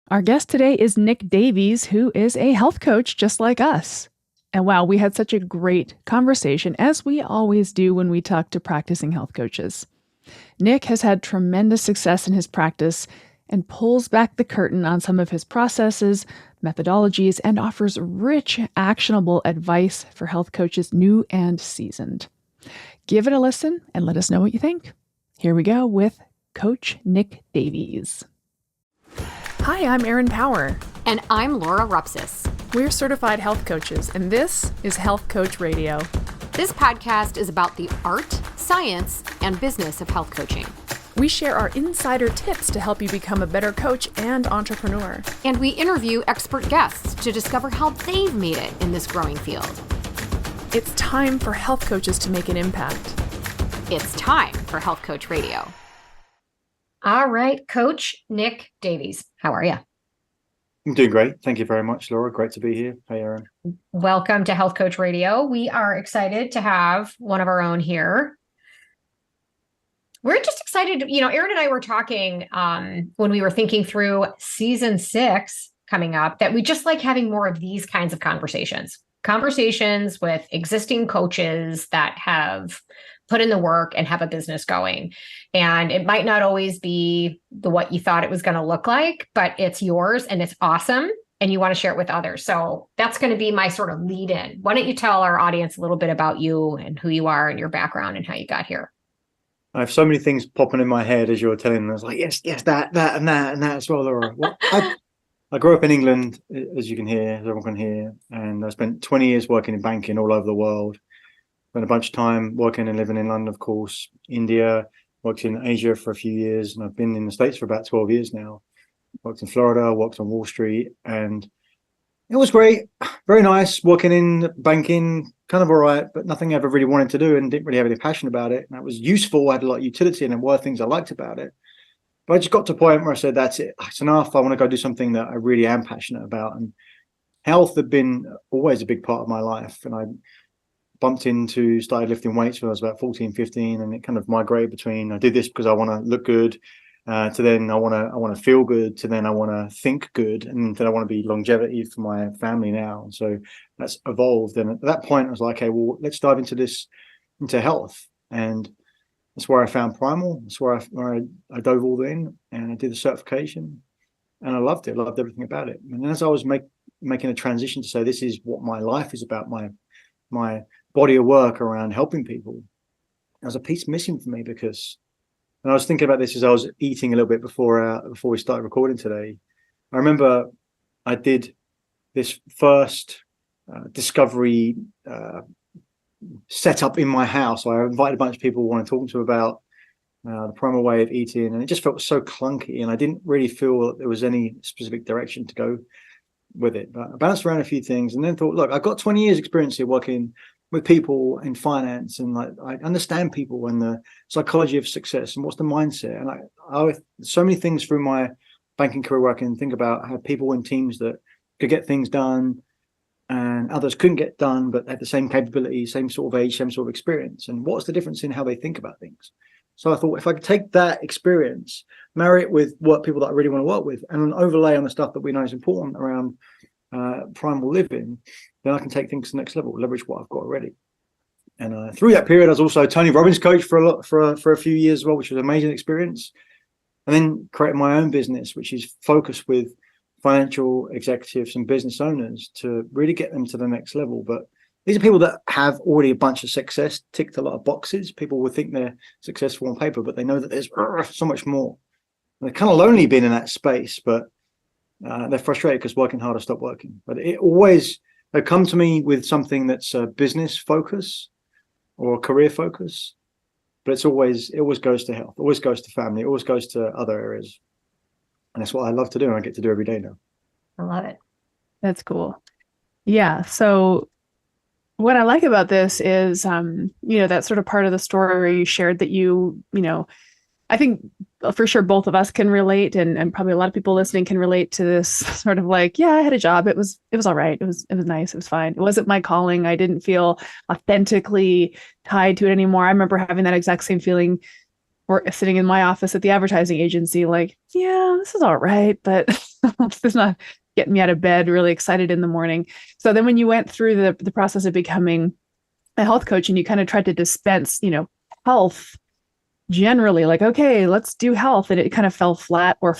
Our guest today is Nick Davies, who is a health coach just like us. And wow, we had such a great conversation, as we always do when we talk to practicing health coaches. Nick has had tremendous success in his practice and pulls back the curtain on some of his processes, methodologies, and offers rich, actionable advice for health coaches new and seasoned. Give it a listen and let us know what you think. Here we go with Coach Nick Davies. Hi, I'm Erin Power. And I'm Laura Rupsis. We're certified health coaches, and this is Health Coach Radio. This podcast is about the art, science, and business of health coaching. We share our insider tips to help you become a better coach and entrepreneur. And we interview expert guests to discover how they've made it in this growing field. It's time for health coaches to make an impact. It's time for Health Coach Radio. All right, Coach Nick Davies, how are you? I'm doing great. Thank you very much, Laura. Great to be here. Hey, Erin. Welcome to Health Coach Radio. We are excited to have one of our own here. We're just excited. Erin and I were talking when we were thinking through season 6 coming up, that we just like having more of these kinds of conversations with existing coaches that have put in the work and have a business going. And it might not always be what you thought it was going to look like, but it's yours and it's awesome. And you want to share it with others. So that's going to be my sort of lead in. Why don't you tell our audience a little bit about you and who you are and your background and how you got here? I have so many things popping in my head as you were telling them. I was like, yes, that, and that as well, Laura. Well, I grew up in England, as you can hear, as everyone can hear. And I spent 20 years working in banking all over the world. Spent a bunch of time working and living in London, of course, India, worked in Asia for a few years, and I've been in the States for about 12 years now. Worked in Florida, worked on Wall Street, and it was great. Very nice working in banking, kind of all right, but nothing I ever really wanted to do and didn't really have any passion about it. And that was useful. I had a lot of utility and there were things I liked about it. But I just got to a point where I said, that's it. It's enough. I want to go do something that I really am passionate about. And health had been always a big part of my life. And I started lifting weights when I was about 14, 15, and it kind of migrated between I do this because I want to look good, to then I want to feel good, to then I want to think good, and then I want to be longevity for my family now. And so that's evolved. And at that point, I was like, okay, well, let's dive into health. And that's where I found Primal. That's where I dove all in, and I did the certification, and I loved it. I loved everything about it. And as I was making a transition to say, this is what my life is about, my body of work around helping people, there was a piece missing for me because, and I was thinking about this as I was eating a little bit before we started recording today. I remember I did this first discovery setup in my house. I invited a bunch of people who want to talk to about the Primal way of eating, and it just felt so clunky, and I didn't really feel that there was any specific direction to go with it. But I bounced around a few things and then thought, look, I've got 20 years experience here working with people in finance, and like I understand people and the psychology of success and what's the mindset. And I so many things through my banking career where I can think about how people in teams that could get things done and others couldn't get done, but had the same capability, same sort of age, same sort of experience. And what's the difference in how they think about things? So I thought if I could take that experience, marry it with what people that I really want to work with, and an overlay on the stuff that we know is important around primal living, then I can take things to the next level, leverage what I've got already. And through that period, I was also a Tony Robbins coach for a few years as well, which was an amazing experience. And then created my own business, which is focused with financial executives and business owners to really get them to the next level. But these are people that have already a bunch of success, ticked a lot of boxes. People would think they're successful on paper, but they know that there's so much more. And they're kind of lonely being in that space, but they're frustrated because working hard has stopped working. But they come to me with something that's a business focus or a career focus, but it always goes to health, always goes to family, always goes to other areas. And that's what I love to do, and I get to do every day now. I love it. That's cool. Yeah. So what I like about this is, that sort of part of the story where you shared that I think for sure both of us can relate, and probably a lot of people listening can relate to this sort of like, yeah, I had a job. It was all right. It was nice. It was fine. It wasn't my calling. I didn't feel authentically tied to it anymore. I remember having that exact same feeling or sitting in my office at the advertising agency, like, yeah, this is all right, but this is not getting me out of bed really excited in the morning. So then when you went through the process of becoming a health coach and you kind of tried to dispense, health generally, like, okay, let's do health. And it kind of fell flat, or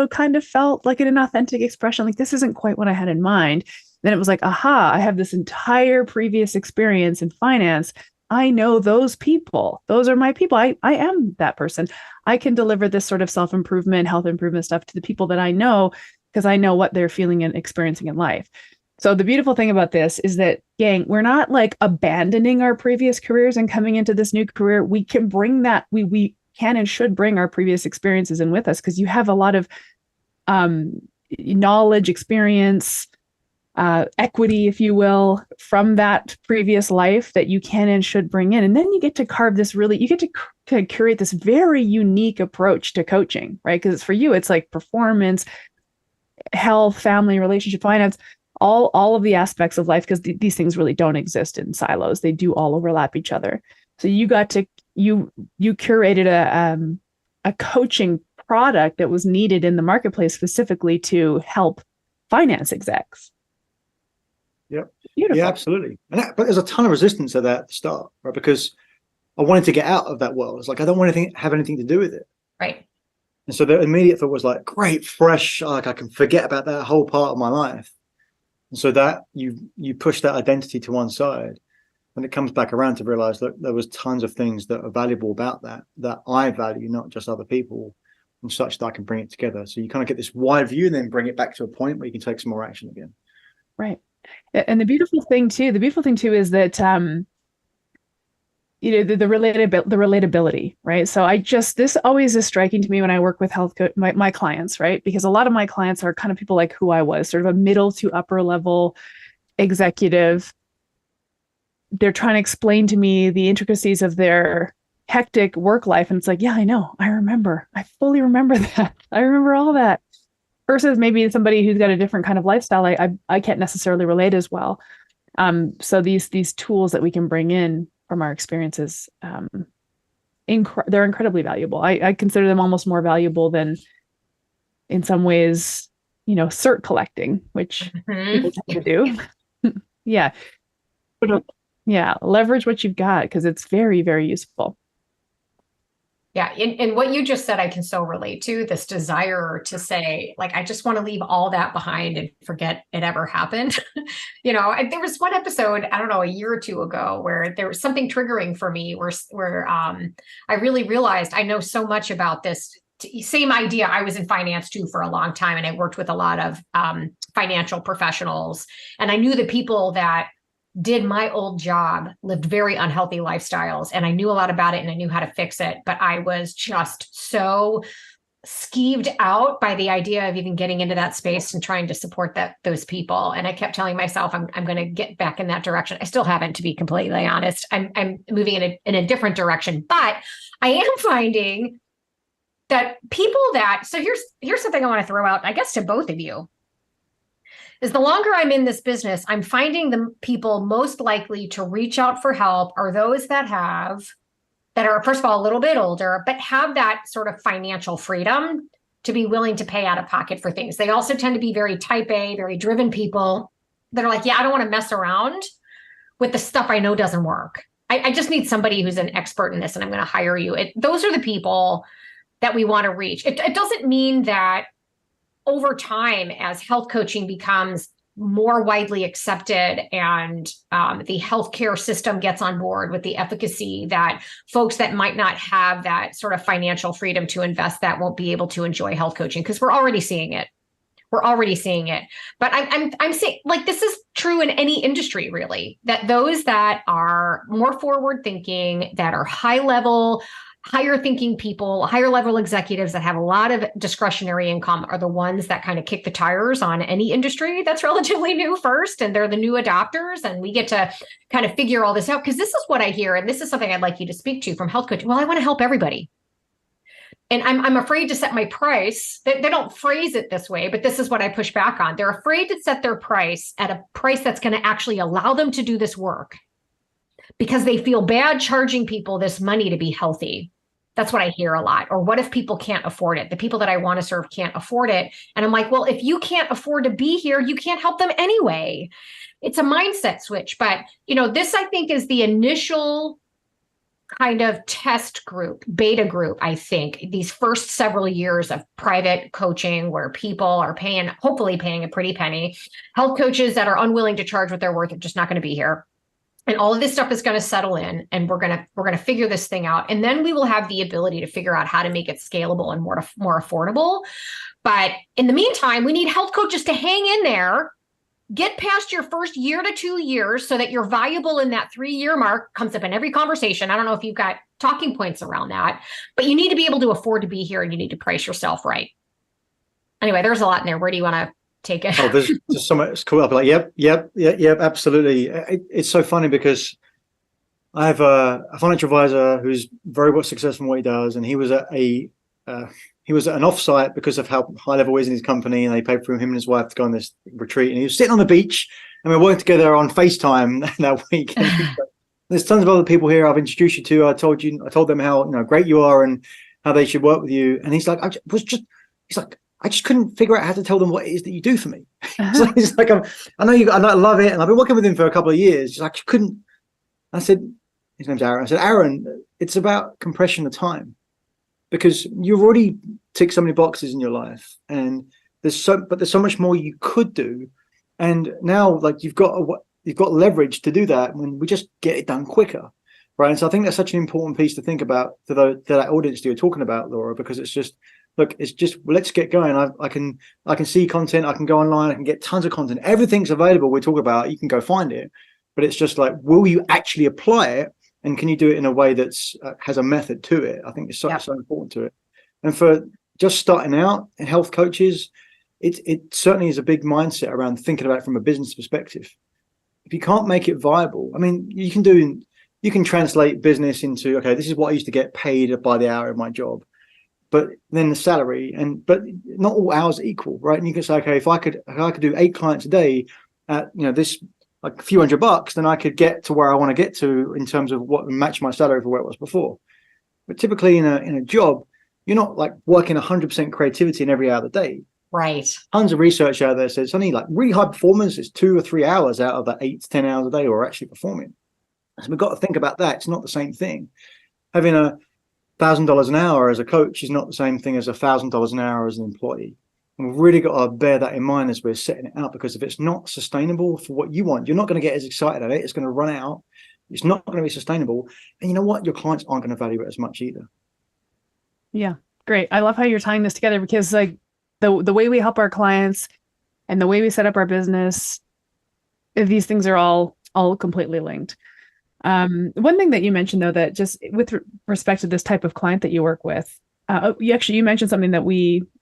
kind of felt like an inauthentic expression. Like, this isn't quite what I had in mind. Then it was like, aha, I have this entire previous experience in finance. I know those people. Those are my people. I am that person. I can deliver this sort of self-improvement, health improvement stuff to the people that I know, because I know what they're feeling and experiencing in life. So the beautiful thing about this is that, gang, we're not like abandoning our previous careers and coming into this new career. We can bring that, we can and should bring our previous experiences in with us, because you have a lot of knowledge, experience, equity, if you will, from that previous life that you can and should bring in. And then you get to carve this you get to curate this very unique approach to coaching, right? Because for you, it's like performance, health, family, relationship, finance, all of the aspects of life, because these things really don't exist in silos. They do all overlap each other. So you curated a coaching product that was needed in the marketplace specifically to help finance execs. Yep. Beautiful. Yeah, absolutely. But there's a ton of resistance to that at the start, right? Because I wanted to get out of that world. It's like, I don't want to have anything to do with it. Right. And so the immediate thought was like, great, fresh, like I can forget about that whole part of my life. And so that you push that identity to one side, and it comes back around to realize that there was tons of things that are valuable about that I value, not just other people, and such that I can bring it together. So you kind of get this wide view and then bring it back to a point where you can take some more action again. Right. And the beautiful thing too is that, the relatability, right? So this always is striking to me when I work with my clients, right? Because a lot of my clients are kind of people like who I was, sort of a middle to upper level executive. They're trying to explain to me the intricacies of their hectic work life. And it's like, yeah, I know. I fully remember that. I remember all that. Versus maybe somebody who's got a different kind of lifestyle, I can't necessarily relate as well. So these tools that we can bring in from our experiences, they're incredibly valuable. I consider them almost more valuable than, in some ways, cert collecting, which people tend to do. Yeah. Yeah. Leverage what you've got, because it's very, very useful. Yeah. And what you just said, I can so relate to this desire to say, like, I just want to leave all that behind and forget it ever happened. There was one episode, I don't know, a year or two ago, where there was something triggering for me where I really realized I know so much about this same idea. I was in finance too for a long time, and I worked with a lot of financial professionals. And I knew the people that did my old job lived very unhealthy lifestyles, and I knew a lot about it and I knew how to fix it, but I was just so skeeved out by the idea of even getting into that space and trying to support those people. And I kept telling myself, I'm going to get back in that direction. I still haven't, to be completely honest. I'm moving in a different direction, but I am finding that so here's something I want to throw out, I guess, to both of you. Is the longer I'm in this business, I'm finding the people most likely to reach out for help are those that are, first of all, a little bit older, but have that sort of financial freedom to be willing to pay out of pocket for things. They also tend to be very type A, very driven people that are like, yeah, I don't want to mess around with the stuff I know doesn't work. I just need somebody who's an expert in this, and I'm going to hire you. Those are the people that we want to reach. It doesn't mean that over time, as health coaching becomes more widely accepted and the healthcare system gets on board with the efficacy, that folks that might not have that sort of financial freedom to invest that won't be able to enjoy health coaching, because we're already seeing it. But I'm saying, like, this is true in any industry, really, that those that are more forward thinking, that are higher thinking people, higher level executives that have a lot of discretionary income are the ones that kind of kick the tires on any industry that's relatively new first. And they're the new adopters. And we get to kind of figure all this out, because this is what I hear. And this is something I'd like you to speak to from health coaching. Well, I want to help everybody. And I'm afraid to set my price. They don't phrase it this way, but this is what I push back on. They're afraid to set their price at a price that's going to actually allow them to do this work, because they feel bad charging people this money to be healthy. That's what I hear a lot. Or what if people can't afford it? The people that I want to serve can't afford it. And I'm like, well, if you can't afford to be here, you can't help them anyway. It's a mindset switch. But, this I think is the initial kind of test group, beta group, I think, these first several years of private coaching where people are hopefully paying a pretty penny. Health coaches that are unwilling to charge what they're worth are just not going to be here. And all of this stuff is going to settle in, and we're going to figure this thing out. And then we will have the ability to figure out how to make it scalable and more affordable. But in the meantime, we need health coaches to hang in there, get past your first year to 2 years so that you're valuable in that 3-year mark. Comes up in every conversation. I don't know if you've got talking points around that, but you need to be able to afford to be here, and you need to price yourself right. Anyway, there's a lot in there. Where do you want to take it? Oh, there's just so much cool. I'll be like, yep, absolutely. It's so funny because I have a financial advisor who's very well successful in what he does, and he was at an offsite because of how high level he is in his company, and they paid for him and his wife to go on this retreat, and he was sitting on the beach, and we were working together on FaceTime that week. There's tons of other people here I've introduced you to. I told them how great you are and how they should work with you, and he's like, I just couldn't figure out how to tell them what it is that you do for me. It's like, I know I love it, and I've been working with him for a couple of years. I couldn't. I said, his name's Aaron. I said, Aaron, it's about compression of time, because you've already ticked so many boxes in your life, and there's so much more you could do, and now you've got leverage to do that when we just get it done quicker, right? And so I think that's such an important piece to think about to that audience that you're talking about, Laura, because it's just. Look, it's just, let's get going. I can see content. I can go online. I can get tons of content. Everything's available. We talk about. You can go find it, but it's just like, will you actually apply it, and can you do it in a way that's has a method to it? I think it's so important to it. And for just starting out in health coaches, it certainly is a big mindset around thinking about it from a business perspective. If you can't make it viable, I mean, you can translate business into, okay, this is what I used to get paid by the hour of my job. But then the salary, but not all hours are equal, right? And you can say, okay, if I could do 8 clients a day at this like a few $100, then I could get to where I want to get to in terms of what match my salary for where it was before. But typically in a job, you're not like working 100% creativity in every hour of the day. Right. Tons of research out there says only like really high performers is 2 or 3 hours out of the 8 to 10 hours a day who are actually performing. So we've got to think about that. It's not the same thing. Having $1,000 an hour as a coach is not the same thing as $1,000 an hour as an employee. And we've really got to bear that in mind as we're setting it out, because if it's not sustainable for what you want, you're not going to get as excited at it. It's going to run out. It's not going to be sustainable. And you know what? Your clients aren't going to value it as much either. Yeah, great. I love how you're tying this together, because like the way we help our clients and the way we set up our business, these things are all completely linked. One thing that you mentioned, though, that just with respect to this type of client that you work with, you mentioned something that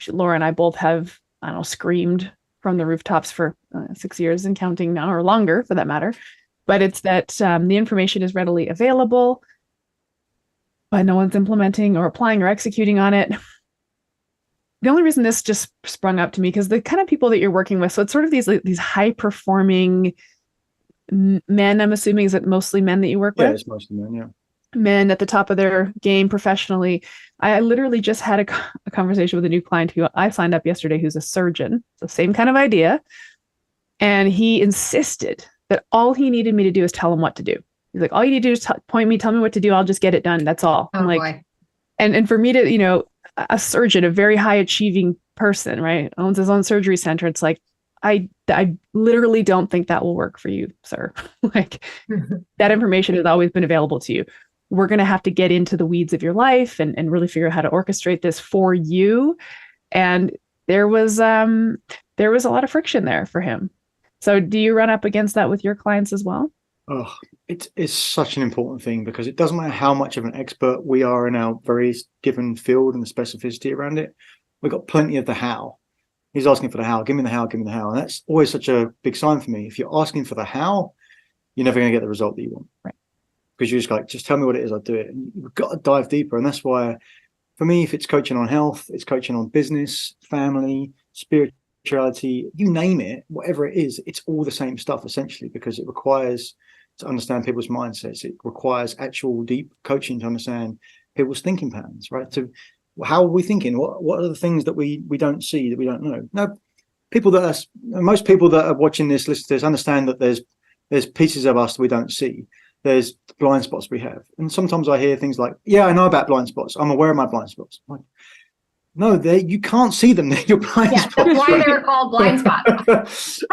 Laura and I both have, screamed from the rooftops for 6 years and counting now, or longer for that matter. But it's that the information is readily available, but no one's implementing or applying or executing on it. The only reason this just sprung up to me, because the kind of people that you're working with, so it's sort of these high performing men, I'm assuming, is it mostly men that you work with? Yeah, it's mostly men, yeah. Men at the top of their game professionally. I literally just had a conversation with a new client who I signed up yesterday, who's a surgeon. So same kind of idea. And he insisted that all he needed me to do is tell him what to do. He's like, all you need to do is point me, tell me what to do. I'll just get it done. That's all. Oh, I'm like, boy. And for me to, a surgeon, a very high achieving person, right, owns his own surgery center. It's like, I literally don't think that will work for you, sir. Like that information has always been available to you. We're going to have to get into the weeds of your life and really figure out how to orchestrate this for you. And there was a lot of friction there for him. So do you run up against that with your clients as well? Oh, it's such an important thing, because it doesn't matter how much of an expert we are in our very given field and the specificity around it. We've got plenty of the how. He's asking for the how. Give me the how. Give me the how. And that's always such a big sign for me. If you're asking for the how, you're never going to get the result that you want. Right. Because you're just like, just tell me what it is, I'll do it. And you've got to dive deeper. And that's why, for me, if it's coaching on health, it's coaching on business, family, spirituality, you name it, whatever it is, it's all the same stuff, essentially, because it requires to understand people's mindsets. It requires actual deep coaching to understand people's thinking patterns, right? To how are we thinking? What are the things that we don't see, that we don't know? No, most people that are watching this, listen to this, understand that there's pieces of us that we don't see. There's blind spots we have. And sometimes I hear things like, yeah, I know about blind spots. I'm aware of my blind spots. Like, no, you can't see them. They're your blind spots. That's why they're called blind spots.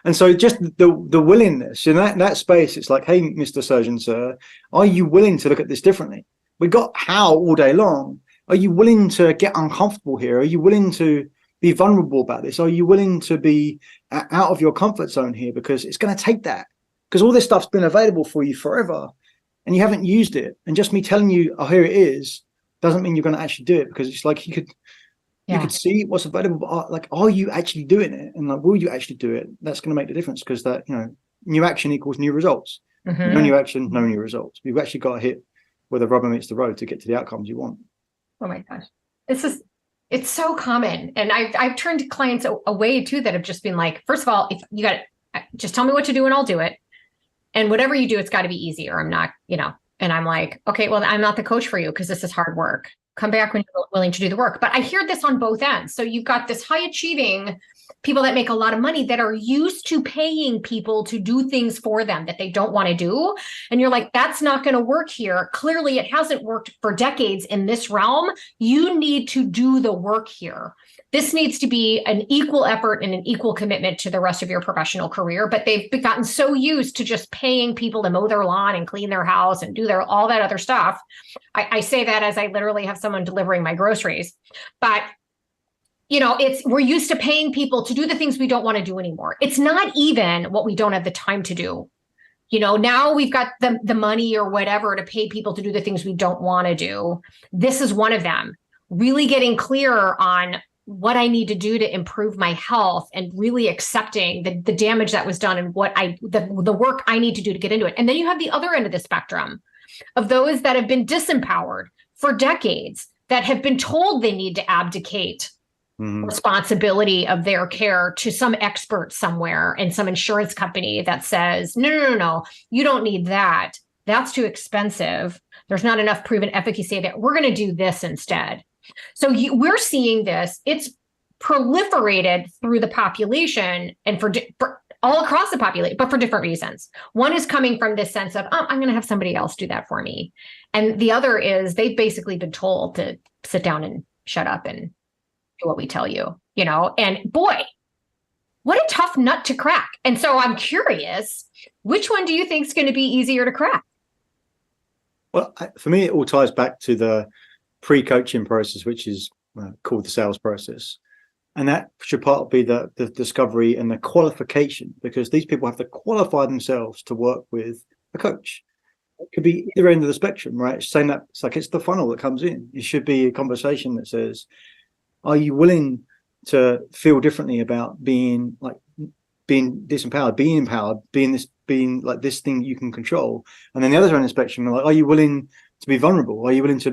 And so just the willingness in that space, it's like, hey, Mr. Surgeon, sir, are you willing to look at this differently? We got how all day long. Are you willing to get uncomfortable here? Are you willing to be vulnerable about this? Are you willing to be out of your comfort zone here? Because it's going to take that. Because all this stuff's been available for you forever and you haven't used it. And just me telling you, oh, here it is, doesn't mean you're going to actually do it, because it's like you could see what's available, but are you actually doing it? And like, will you actually do it? That's going to make the difference, because that, new action equals new results. Mm-hmm. No new action, no new results. You've actually got to hit where the rubber meets the road to get to the outcomes you want. Oh my gosh. It's so common. And I've turned clients away too that have just been like, first of all, if you got just tell me what to do and I'll do it. And whatever you do, it's got to be easy, or I'm not, and I'm like, okay, well, I'm not the coach for you because this is hard work. Come back when you're willing to do the work. But I hear this on both ends. So you've got this high achieving people that make a lot of money that are used to paying people to do things for them that they don't want to do. And you're like, that's not going to work here. Clearly, it hasn't worked for decades in this realm. You need to do the work here. This needs to be an equal effort and an equal commitment to the rest of your professional career. But they've gotten so used to just paying people to mow their lawn and clean their house and do all that other stuff. I say that as I literally have someone delivering my groceries. But we're used to paying people to do the things we don't want to do anymore. It's not even what we don't have the time to do. Now we've got the money or whatever to pay people to do the things we don't want to do. This is one of them. Really getting clear on what I need to do to improve my health and really accepting the damage that was done and the work I need to do to get into it. And then you have the other end of the spectrum of those that have been disempowered for decades, that have been told they need to abdicate responsibility of their care to some expert somewhere and some insurance company that says, no, you don't need that. That's too expensive. There's not enough proven efficacy that we're going to do this instead. So we're seeing this. It's proliferated through the population and for all across the population, but for different reasons. One is coming from this sense of, I'm going to have somebody else do that for me. And the other is they've basically been told to sit down and shut up and do what we tell you, and boy, what a tough nut to crack. And so I'm curious, which one do you think is going to be easier to crack? Well, for me, it all ties back to the pre-coaching process, which is called the sales process. And that should be the discovery and the qualification, because these people have to qualify themselves to work with a coach. It could be either end of the spectrum, right? It's saying that it's the funnel that comes in. It should be a conversation that says, are you willing to feel differently about being disempowered, being empowered, being like this thing you can control? And then the other end of the spectrum, are you willing to be vulnerable? Are you willing to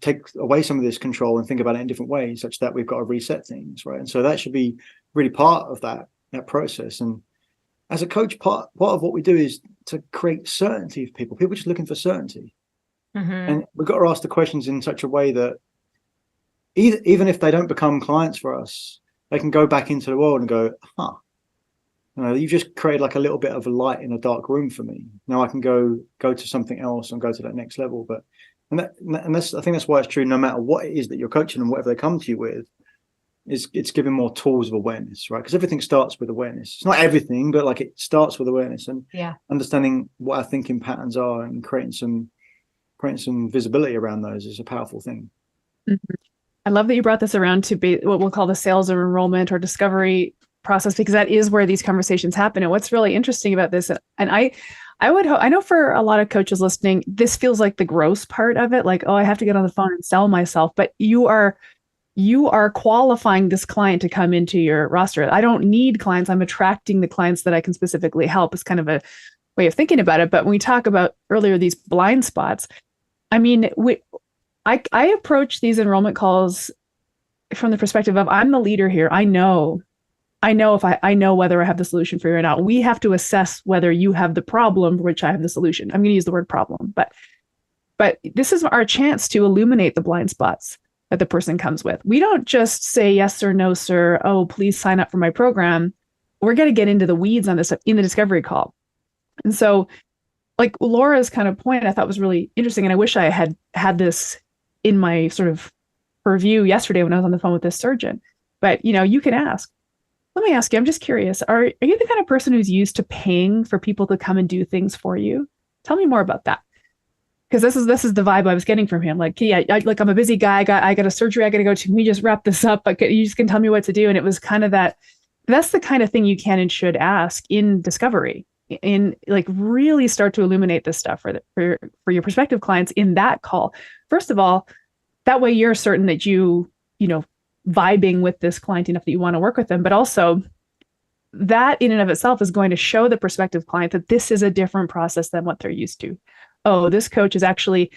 take away some of this control and think about it in different ways, such that we've got to reset things, right? And so that should be really part of that process. And as a coach, part of what we do is to create certainty for people. People are just looking for certainty. Mm-hmm. And we've got to ask the questions in such a way that even if they don't become clients for us, they can go back into the world and go, you've just created like a little bit of a light in a dark room for me. Now I can go to something else and go to that next level. I think that's why it's true. No matter what it is that you're coaching and whatever they come to you with, it's giving more tools of awareness, right? Because everything starts with awareness. It's not everything, but it starts with awareness and understanding what our thinking patterns are and creating some visibility around those is a powerful thing. Mm-hmm. I love that you brought this around to be what we'll call the sales or enrollment or discovery process, because that is where these conversations happen. And what's really interesting about this, and I know for a lot of coaches listening, this feels like the gross part of it. Like, I have to get on the phone and sell myself, but you are qualifying this client to come into your roster. I don't need clients. I'm attracting the clients that I can specifically help. It's kind of a way of thinking about it. But when we talk about earlier, these blind spots, I mean, I approach these enrollment calls from the perspective of, I'm the leader here. I know I know if I know whether I have the solution for you or not. We have to assess whether you have the problem for which I have the solution. I'm going to use the word problem, but this is our chance to illuminate the blind spots that the person comes with. We don't just say yes or no, sir. Oh, please sign up for my program. We're going to get into the weeds on this in the discovery call. And so, like Laura's kind of point, I thought was really interesting. And I wish I had this in my sort of review yesterday when I was on the phone with this surgeon. But, you can ask. Let me ask you, I'm just curious. Are you the kind of person who's used to paying for people to come and do things for you? Tell me more about that. Because this is the vibe I was getting from him. Like, yeah, I'm a busy guy. I got a surgery I got to go to. Can we just wrap this up? Like, you just can tell me what to do. And it was kind of that's the kind of thing you can and should ask in discovery, in like really start to illuminate this stuff for your prospective clients in that call. First of all, that way you're certain that you vibing with this client enough that you want to work with them, but also that in and of itself is going to show the prospective client that this is a different process than what they're used to. Oh, this coach is actually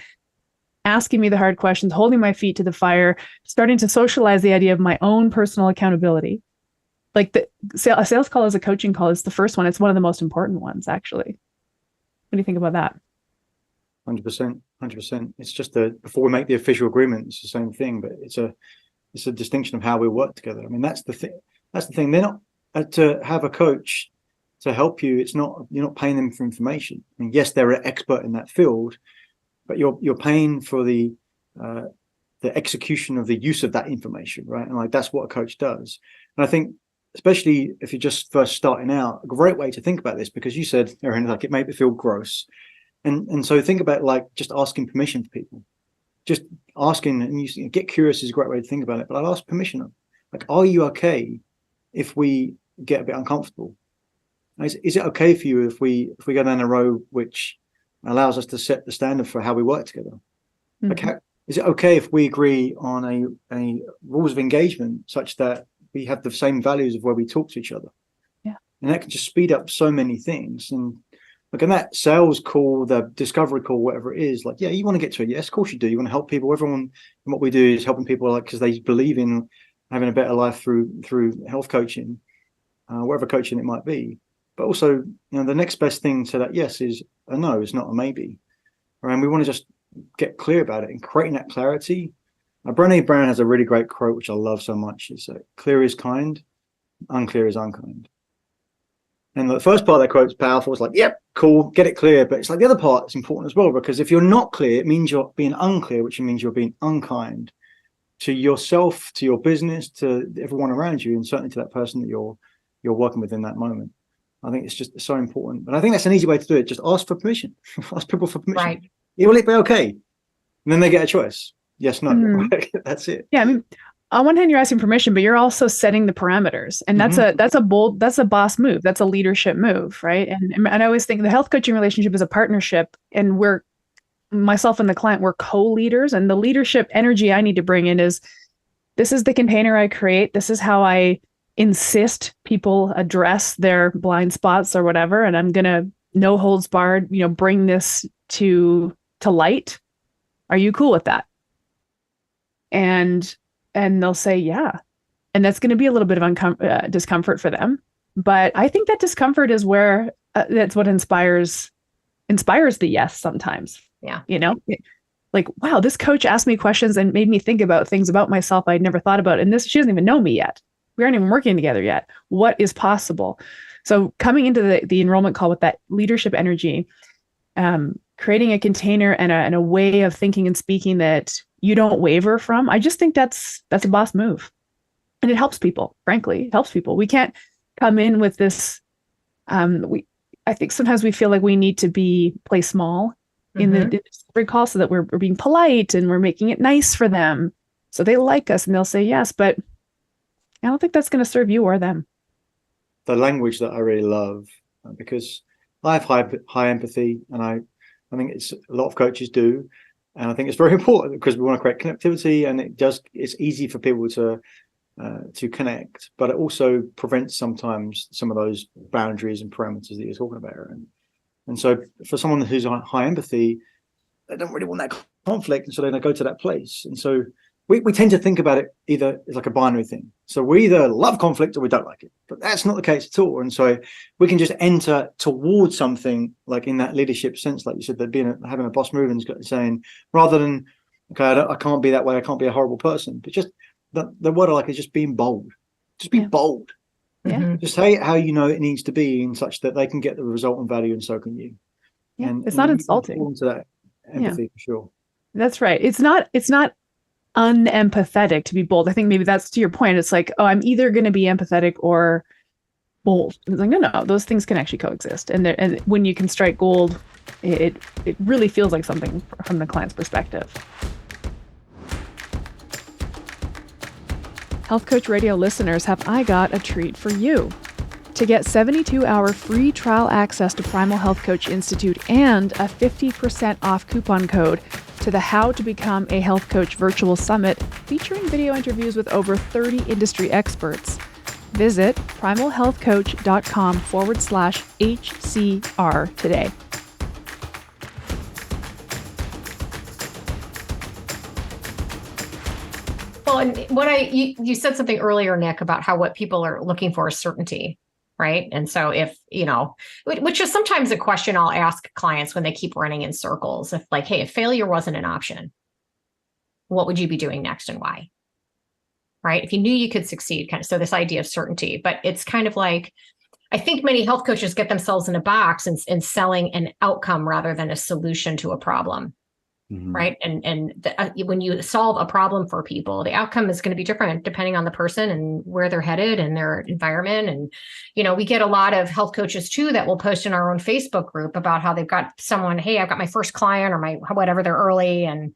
asking me the hard questions, holding my feet to the fire, starting to socialize the idea of my own personal accountability. Like a sales call is a coaching call is the first one. It's one of the most important ones, actually. What do you think about that? 100%. It's just before we make the official agreement, it's the same thing, but it's a distinction of how we work together. I mean, that's the thing. They're not to have a coach to help you. You're not paying them for information. I mean, yes, they're an expert in that field, but you're paying for the execution of the use of that information, right? And like that's what a coach does. And I think, especially if you're just first starting out, a great way to think about this, because you said, Erin, like it made me feel gross. And so think about like just asking permission for people. Just asking, and you get curious is a great way to think about it. But I'll ask permission. Like, are you okay if we get a bit uncomfortable? Is it okay for you if we go down a road which allows us to set the standard for how we work together? Mm-hmm. Like, is it okay if we agree on a rules of engagement such that we have the same values of where we talk to each other? Yeah, and that can just speed up so many things. And like in that sales call, the discovery call, whatever it is, like, yeah, you want to get to it. Yes, of course you do. You want to help people. Everyone, and what we do is helping people, like, because they believe in having a better life through health coaching, whatever coaching it might be. But also, the next best thing to that yes is a no. It's not a maybe. Right? And we want to just get clear about it and creating that clarity. Brené Brown has a really great quote, which I love so much. It's clear is kind, unclear is unkind. And the first part of that quote is powerful. It's like, yep, cool, get it clear. But it's like the other part is important as well, because if you're not clear, it means you're being unclear, which means you're being unkind to yourself, to your business, to everyone around you, and certainly to that person that you're working with in that moment. I think it's just so important. And I think that's an easy way to do it. Just ask for permission. Ask people for permission. Right. Will it be okay? And then they get a choice. Yes, no. Mm-hmm. That's it. Yeah, I mean, on one hand, you're asking permission, but you're also setting the parameters, and that's a boss move. That's a leadership move, right? And I always think the health coaching relationship is a partnership, and myself and the client, we're co-leaders, and the leadership energy I need to bring in is, this is the container I create. This is how I insist people address their blind spots or whatever, and I'm gonna no holds barred, bring this to light. Are you cool with that? And they'll say, yeah. And that's going to be a little bit of discomfort for them. But I think that discomfort is where that's what inspires the yes sometimes. Yeah. Like, wow, this coach asked me questions and made me think about things about myself I'd never thought about. And she doesn't even know me yet. We aren't even working together yet. What is possible? So coming into the enrollment call with that leadership energy, creating a container and a way of thinking and speaking that you don't waver from. I just think that's a boss move. And it helps people, frankly. It helps people. We can't come in with this. I think sometimes we feel like we need to play small in the discovery call so that we're being polite and we're making it nice for them. So they like us and they'll say yes, but I don't think that's going to serve you or them. The language that I really love, because I have high empathy, and I think it's a lot of coaches do. And I think it's very important because we want to create connectivity, and it's easy for people to connect, but it also prevents sometimes some of those boundaries and parameters that you're talking about, Erin. And so for someone who's on high empathy, they don't really want that conflict, and so they go to that place. And so we tend to think about it either as like a binary thing. So we either love conflict or we don't like it, but that's not the case at all. And so we can just enter towards something like in that leadership sense, like you said, that having a boss move and saying, rather than, okay, I can't be that way, I can't be a horrible person, but just the word I like is just being bold. Just be bold. Yeah. Just say it how you know it needs to be, in such that they can get the result and value, and so can you. Yeah. And It's not you insulting. fall into that empathy for sure. That's right. It's not unempathetic to be bold. I think maybe that's to your point. It's like, oh, I'm either going to be empathetic or bold. It's like, no, those things can actually coexist. And when you can strike gold, it really feels like something from the client's perspective. Health Coach Radio listeners, have I got a treat for you. To get 72-hour free trial access to Primal Health Coach Institute and a 50% off coupon code to the How to Become a Health Coach virtual summit featuring video interviews with over 30 industry experts, visit primalhealthcoach.com/HCR today. Well, and you said something earlier, Nick, about how what people are looking for is certainty, right? And so if, which is sometimes a question I'll ask clients when they keep running in circles, if like, hey, if failure wasn't an option, what would you be doing next and why? Right? If you knew you could succeed, kind of, so this idea of certainty, but it's kind of like, I think many health coaches get themselves in a box and selling an outcome rather than a solution to a problem. Right. When you solve a problem for people, the outcome is going to be different depending on the person and where they're headed and their environment. And, we get a lot of health coaches too that will post in our own Facebook group about how they've got someone, hey, I've got my first client or my whatever, they're early and,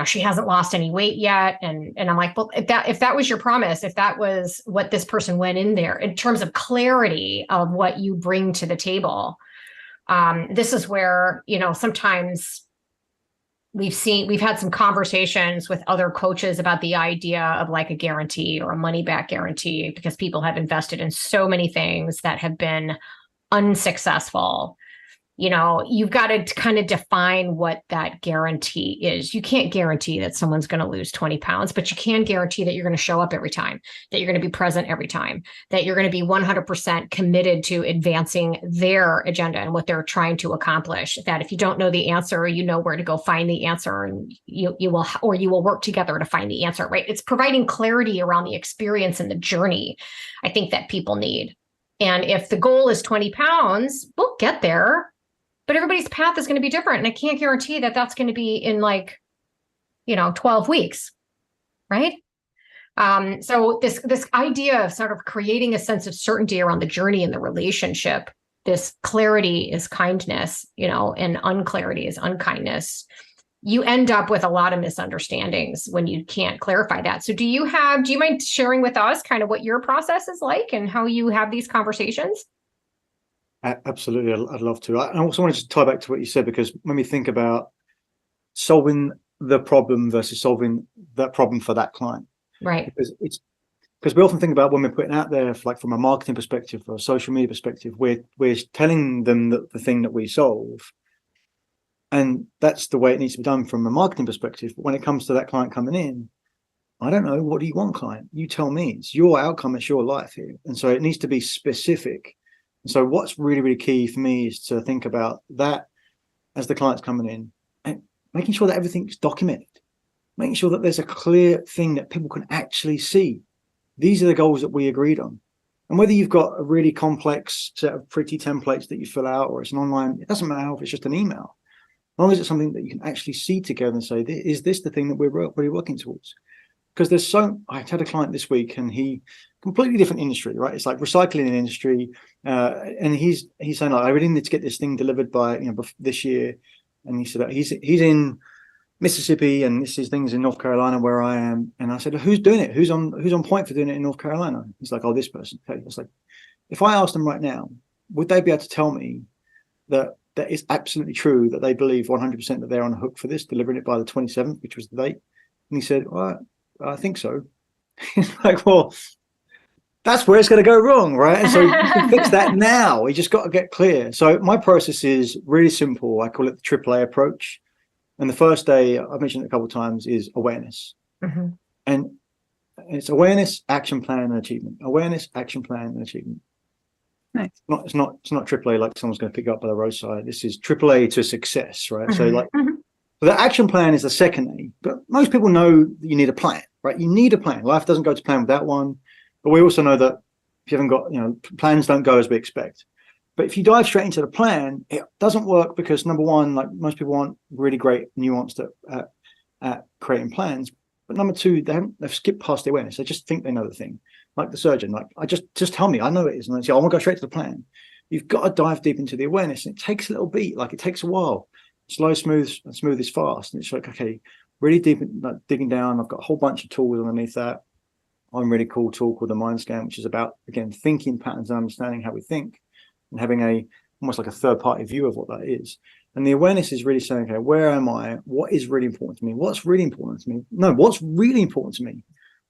she hasn't lost any weight yet. And I'm like, well, if that was your promise, if that was what this person went in there in terms of clarity of what you bring to the table, this is where, sometimes we've had some conversations with other coaches about the idea of like a guarantee or a money back guarantee, because people have invested in so many things that have been unsuccessful. You've got to kind of define what that guarantee is. You can't guarantee that someone's going to lose 20 pounds, but you can guarantee that you're going to show up every time, that you're going to be present every time, that you're going to be 100% committed to advancing their agenda and what they're trying to accomplish. That if you don't know the answer, you know where to go find the answer, and you will work together to find the answer, right? It's providing clarity around the experience and the journey, I think, that people need. And if the goal is 20 pounds, we'll get there. But everybody's path is going to be different. And I can't guarantee that that's going to be in 12 weeks. Right. So this idea of sort of creating a sense of certainty around the journey and the relationship, this clarity is kindness, and unclarity is unkindness. You end up with a lot of misunderstandings when you can't clarify that. So do you mind sharing with us kind of what your process is like and how you have these conversations? Absolutely, I'd love to. I also wanted to tie back to what you said, because when we think about solving the problem versus solving that problem for that client, right? Because we often think about when we're putting out there, from a marketing perspective or a social media perspective, we're telling them that the thing that we solve, and that's the way it needs to be done from a marketing perspective. But when it comes to that client coming in, I don't know, what do you want, client? You tell me. It's your outcome, it's your life here, and so it needs to be specific. So what's really, really key for me is to think about that as the client's coming in, and making sure that everything's documented, making sure that there's a clear thing that people can actually see. These are the goals that we agreed on. And whether you've got a really complex set of pretty templates that you fill out, or it's an online, it doesn't matter if it's just an email, as long as it's something that you can actually see together and say, is this the thing that we're really working towards? Because I had a client this week, and he completely different industry, right? It's like recycling industry, and he's saying, like, I really need to get this thing delivered by this year. And he said he's in Mississippi, and this is things in North Carolina where I am. And I said, who's doing it? Who's on point for doing it in North Carolina? He's like, oh, this person. Okay, it's like, if I asked them right now, would they be able to tell me that it's absolutely true that they believe 100% that they're on the hook for this, delivering it by the 27th, which was the date? And he said, well, I think so. It's like, well, that's where it's going to go wrong, right? And so you can fix that now. You just got to get clear. So my process is really simple. I call it the AAA approach. And the first day, I've mentioned it a couple of times, is awareness. And it's awareness, action plan, and achievement. Awareness, action plan, and achievement. Nice. It's not AAA like someone's going to pick you up by the roadside. This is AAA to success, right? So like the action plan is the second A, but most people know that you need a plan, right? You need a plan. Life doesn't go to plan without one. But we also know that if you haven't got, plans don't go as we expect. But if you dive straight into the plan, it doesn't work because number one, like most people aren't really great nuanced at creating plans. But number two, they've skipped past the awareness. They just think they know the thing. Like the surgeon, like I just tell me, I know it is. And they say, I want to go straight to the plan. You've got to dive deep into the awareness. And it takes a little beat, like it takes a while. Slow, smooth, and smooth is fast. And it's like, okay, really deep, like digging down. I've got a whole bunch of tools underneath that. I'm really cool tool called the mind scan, which is about, again, thinking patterns and understanding how we think and having almost like a third party view of what that is. And the awareness is really saying, okay, where am I? What is really important to me? What's really important to me? No, what's really important to me?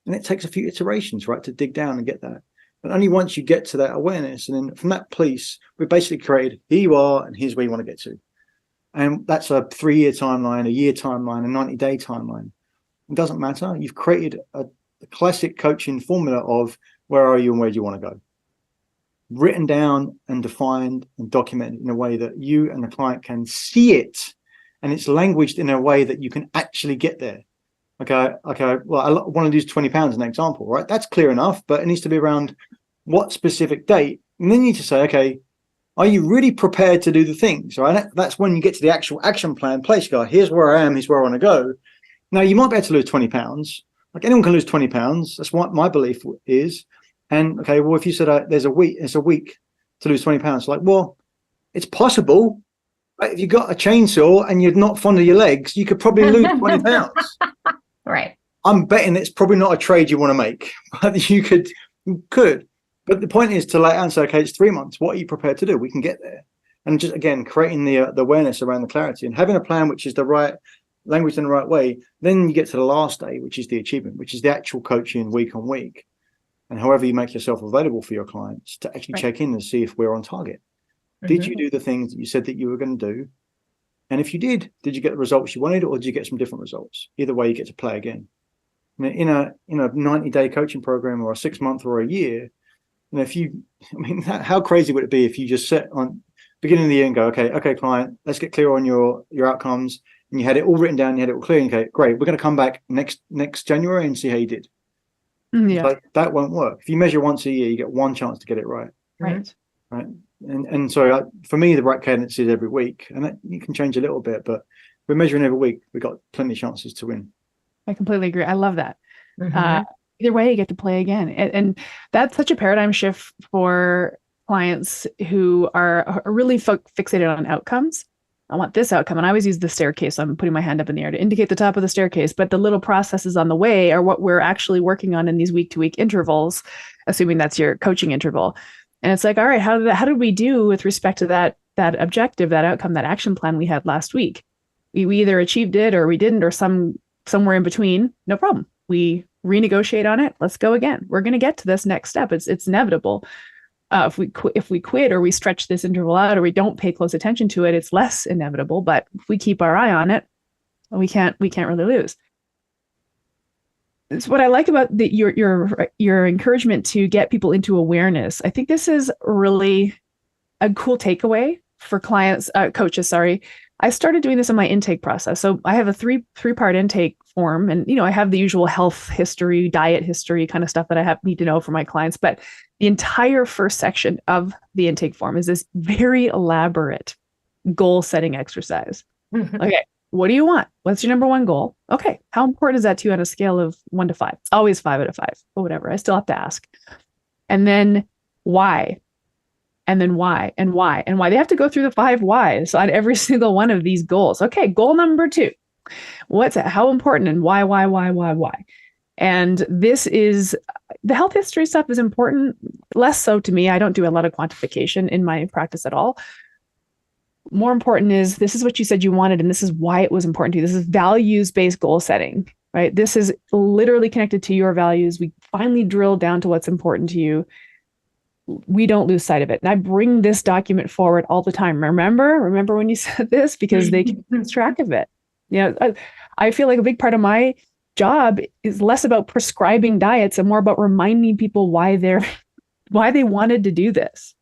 And it takes a few iterations, right, to dig down and get that. But only once you get to that awareness, and then from that place, we've basically created here you are and here's where you want to get to. And that's a 3-year timeline, a year timeline, a 90-day timeline. It doesn't matter. You've created a classic coaching formula of where are you and where do you want to go? Written down and defined and documented in a way that you and the client can see it, and it's languaged in a way that you can actually get there. Okay. Well, I want to lose 20 pounds, an example, right? That's clear enough, but it needs to be around what specific date. And then you need to say, okay, are you really prepared to do the things, right? That's when you get to the actual action plan place. You go, here's where I am, here's where I want to go. Now, you might be able to lose 20 pounds. Like anyone can lose 20 pounds. That's what my belief is. And okay, well, if you said it's a week to lose 20 pounds, like, well, it's possible. Right? If you got a chainsaw and you're not fond of your legs, you could probably lose 20 pounds. Right. I'm betting it's probably not a trade you want to make, but you could. But the point is to lay out and say, okay, it's 3 months. What are you prepared to do? We can get there. And just, again, creating the awareness around the clarity and having a plan, which is the right language in the right way. Then you get to the last day, which is the achievement, which is the actual coaching week on week. And however you make yourself available for your clients to actually check in and see if we're on target. Did you do the things that you said that you were going to do? And if you did you get the results you wanted, or did you get some different results? Either way, you get to play again. In a 90-day coaching program, or a 6-month, or a year, how crazy would it be if you just set on beginning of the year and go, okay, client, let's get clear on your outcomes, and you had it all written down, you had it all clear. Okay, great, we're going to come back next January and see how you did. Yeah, like, that won't work. If you measure once a year, you get one chance to get it right. Right. And so for me, the right cadence is every week, and that you can change a little bit, but we're measuring every week. We've got plenty of chances to win. I completely agree. I love that. Either way, you get to play again. And that's such a paradigm shift for clients who are really fixated on outcomes. I want this outcome. And I always use the staircase. So I'm putting my hand up in the air to indicate the top of the staircase, but the little processes on the way are what we're actually working on in these week-to-week intervals, assuming that's your coaching interval. And it's like, all right, how did we do with respect to that objective, that outcome, that action plan we had last week? We either achieved it or we didn't, or somewhere in between. No problem. We renegotiate on it. Let's go again. We're going to get to this next step. It's inevitable. If we quit or we stretch this interval out or we don't pay close attention to it, it's less inevitable. But if we keep our eye on it, we can't really lose. It's what I like about your encouragement to get people into awareness. I think this is really a cool takeaway for coaches. Sorry. I started doing this in my intake process. So I have a three-part intake form, and I have the usual health history, diet history kind of stuff that I need to know for my clients. But the entire first section of the intake form is this very elaborate goal-setting exercise. Okay, what do you want? What's your number one goal? Okay, how important is that to you on a scale of 1 to 5? It's always 5 out of 5, but whatever. I still have to ask. And then why? And then why, and why, and why. They have to go through the 5 whys on every single one of these goals. Okay, goal number 2. What's it? How important, and why? And this is, the health history stuff is important, less so to me. I don't do a lot of quantification in my practice at all. More important is, this is what you said you wanted, and this is why it was important to you. This is values-based goal setting, right? This is literally connected to your values. We finally drill down to what's important to you. We don't lose sight of it. And I bring this document forward all the time. Remember when you said this? Because they can lose track of it. I feel like a big part of my job is less about prescribing diets and more about reminding people why they wanted to do this.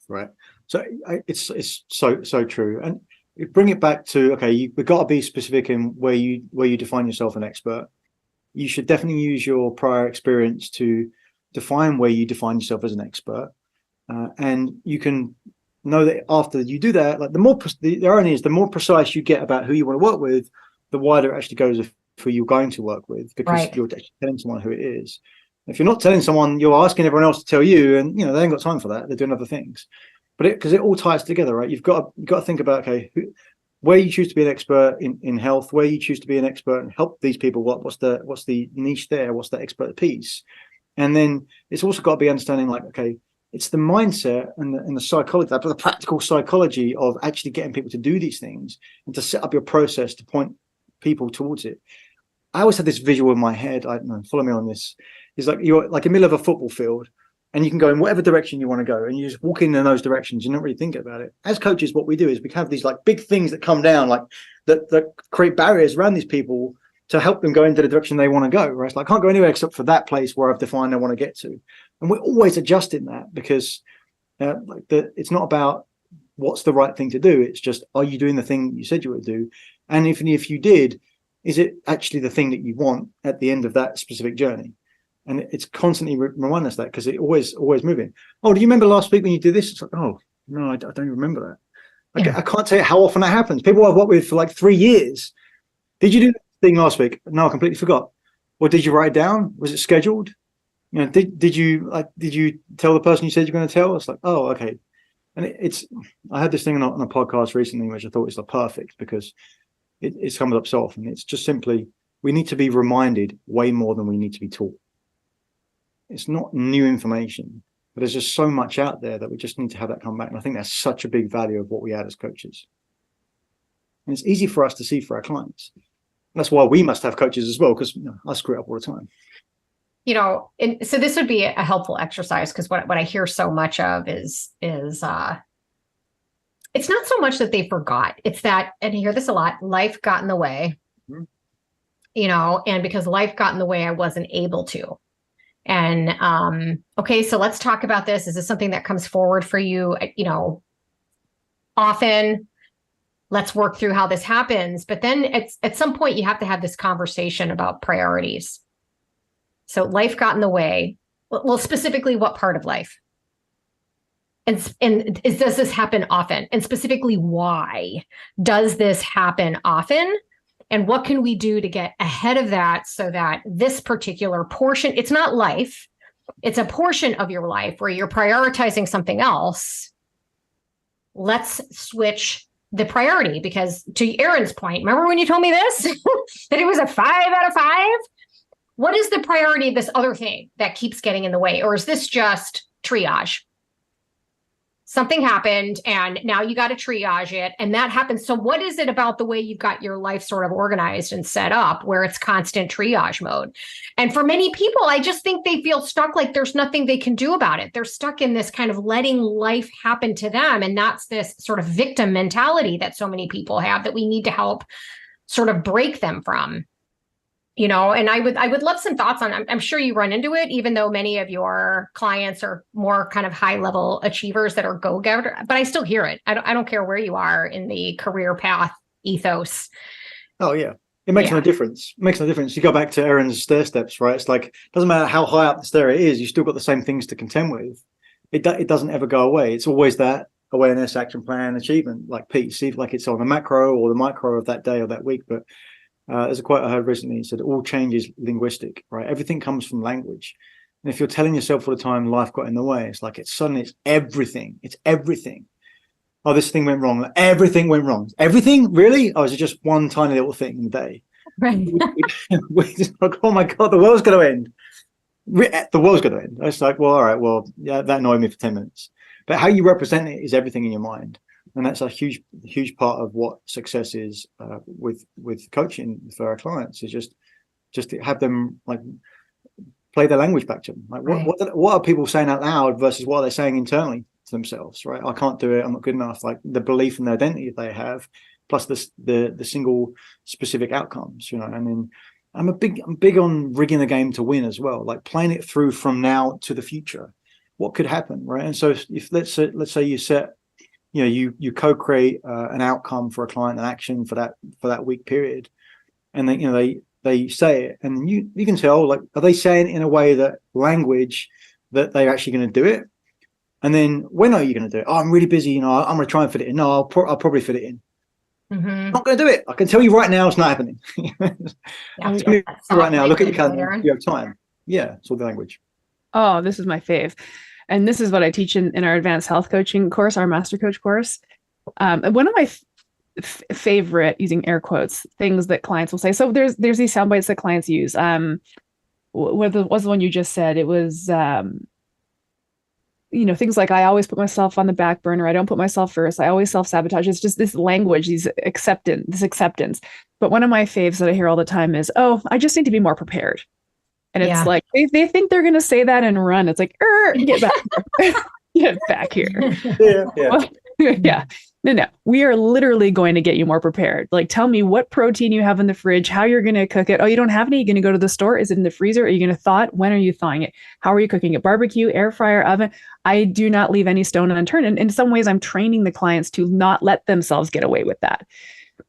Right. So it's so true. And you bring it back to, okay, you've got to be specific in where you define yourself an expert. You should definitely use your prior experience to define where you define yourself as an expert. And you can know that after you do that, like the irony is the more precise you get about who you want to work with, the wider it actually goes of who you're going to work with, because you're actually telling someone who it is. If you're not telling someone, you're asking everyone else to tell you, and they ain't got time for that. They're doing other things. But because it all ties together, right? You've got to think about, okay, where you choose to be an expert in health, where you choose to be an expert and help these people. What's the niche there? What's the expert piece? And then it's also got to be understanding, like, okay, it's the mindset and the psychology, the practical psychology of actually getting people to do these things and to set up your process to point people towards it. I always had this visual in my head. I don't know, follow me on this. It's like you're like in the middle of a football field, and you can go in whatever direction you want to go, and you just walk in those directions. You're not really thinking about it. As coaches, what we do is we have these like big things that come down, like that create barriers around these people to help them go into the direction they want to go. Right? It's like, I can't go anywhere except for that place where I've defined I want to get to, and we're always adjusting that because it's not about what's the right thing to do. It's just, are you doing the thing you said you would do, and if you did, is it actually the thing that you want at the end of that specific journey? And it's constantly reminding us that, because it's always moving. Oh, do you remember last week when you did this? It's like, oh, no, I don't even remember that. I can't tell you how often that happens. People I've worked with for like 3 years. Did you do this thing last week? No, I completely forgot. Or did you write it down? Was it scheduled? Did you tell the person you said you're going to tell? It's like, oh, okay. And I had this thing on a podcast recently, which I thought was like perfect, because it comes up so often. It's just simply, we need to be reminded way more than we need to be taught. It's not new information, but there's just so much out there that we just need to have that come back. And I think that's such a big value of what we add as coaches. And it's easy for us to see for our clients. That's why we must have coaches as well, because I screw it up all the time. And so this would be a helpful exercise, because what I hear so much of is it's not so much that they forgot. It's that, and I hear this a lot, life got in the way, and because life got in the way, I wasn't able to. And, okay, so let's talk about this. Is this something that comes forward for you, often? Let's work through how this happens. But then at some point, you have to have this conversation about priorities. So life got in the way. Well, specifically, what part of life? And does this happen often? And specifically, why does this happen often? And what can we do to get ahead of that, so that this particular portion, it's not life, it's a portion of your life where you're prioritizing something else. Let's switch the priority, because to Erin's point, remember when you told me this, that it was a 5 out of 5? What is the priority of this other thing that keeps getting in the way? Or is this just triage? Something happened and now you got to triage it, and that happens. So what is it about the way you've got your life sort of organized and set up where it's constant triage mode? And for many people, I just think they feel stuck, like there's nothing they can do about it. They're stuck in this kind of letting life happen to them. And that's this sort of victim mentality that so many people have, that we need to help sort of break them from. And I would love some thoughts on, I'm sure you run into it, even though many of your clients are more kind of high level achievers that are go-getter, but I still hear it. I don't care where you are in the career path ethos. Oh yeah. It makes no difference. It makes no difference. You go back to Erin's stair steps, right? It's like, it doesn't matter how high up the stair it is, you still got the same things to contend with. It doesn't ever go away. It's always that awareness, action plan, achievement, like piece, see, like it's on the macro or the micro of that day or that week. But there's a quote I heard recently. It said, all change is linguistic, right? Everything comes from language. And if you're telling yourself all the time, life got in the way, it's like, it's everything. It's everything. Oh, this thing went wrong. Everything went wrong. Everything? Really? Oh, is it just one tiny little thing in the day? Right. We're just like, oh my God, the world's going to end. The world's going to end. It's like, well, all right, well, yeah, that annoyed me for 10 minutes. But how you represent it is everything in your mind. And that's a huge part of what success is with coaching for our clients, is just to have them like play their language back to them. Like what are people saying out loud versus what are they saying internally to themselves, right? I can't do it. I'm not good enough. Like the belief in the identity they have, plus the single specific outcomes, and then I'm big on rigging the game to win as well, like playing it through from now to the future. What could happen, right? And so if let's say you set, you co-create an outcome for a client, an action for that week period, and then they say it, and you can say, oh, like, are they saying it in a way that language that they're actually going to do it? And then when are you going to do it? Oh, I'm really busy. I'm going to try and fit it in. No, I'll probably fit it in. Mm-hmm. I'm not going to do it. I can tell you right now, it's not happening. Right now, look at your calendar. You have time. Yeah, it's all the language. Oh, this is my fave. And this is what I teach in our advanced health coaching course, our master coach course. One of my favorite, using air quotes, things that clients will say. So there's these sound bites that clients use. What was the one you just said? It was, things like, I always put myself on the back burner. I don't put myself first. I always self-sabotage. It's just this language, this acceptance. But one of my faves that I hear all the time is, oh, I just need to be more prepared. And it's like, they think they're going to say that and run. It's like, get back here. Get back here. Yeah. No. We are literally going to get you more prepared. Like, tell me what protein you have in the fridge, how you're going to cook it. Oh, you don't have any? You're going to go to the store? Is it in the freezer? Are you going to thaw it? When are you thawing it? How are you cooking it? Barbecue, air fryer, oven? I do not leave any stone unturned. And in some ways, I'm training the clients to not let themselves get away with that.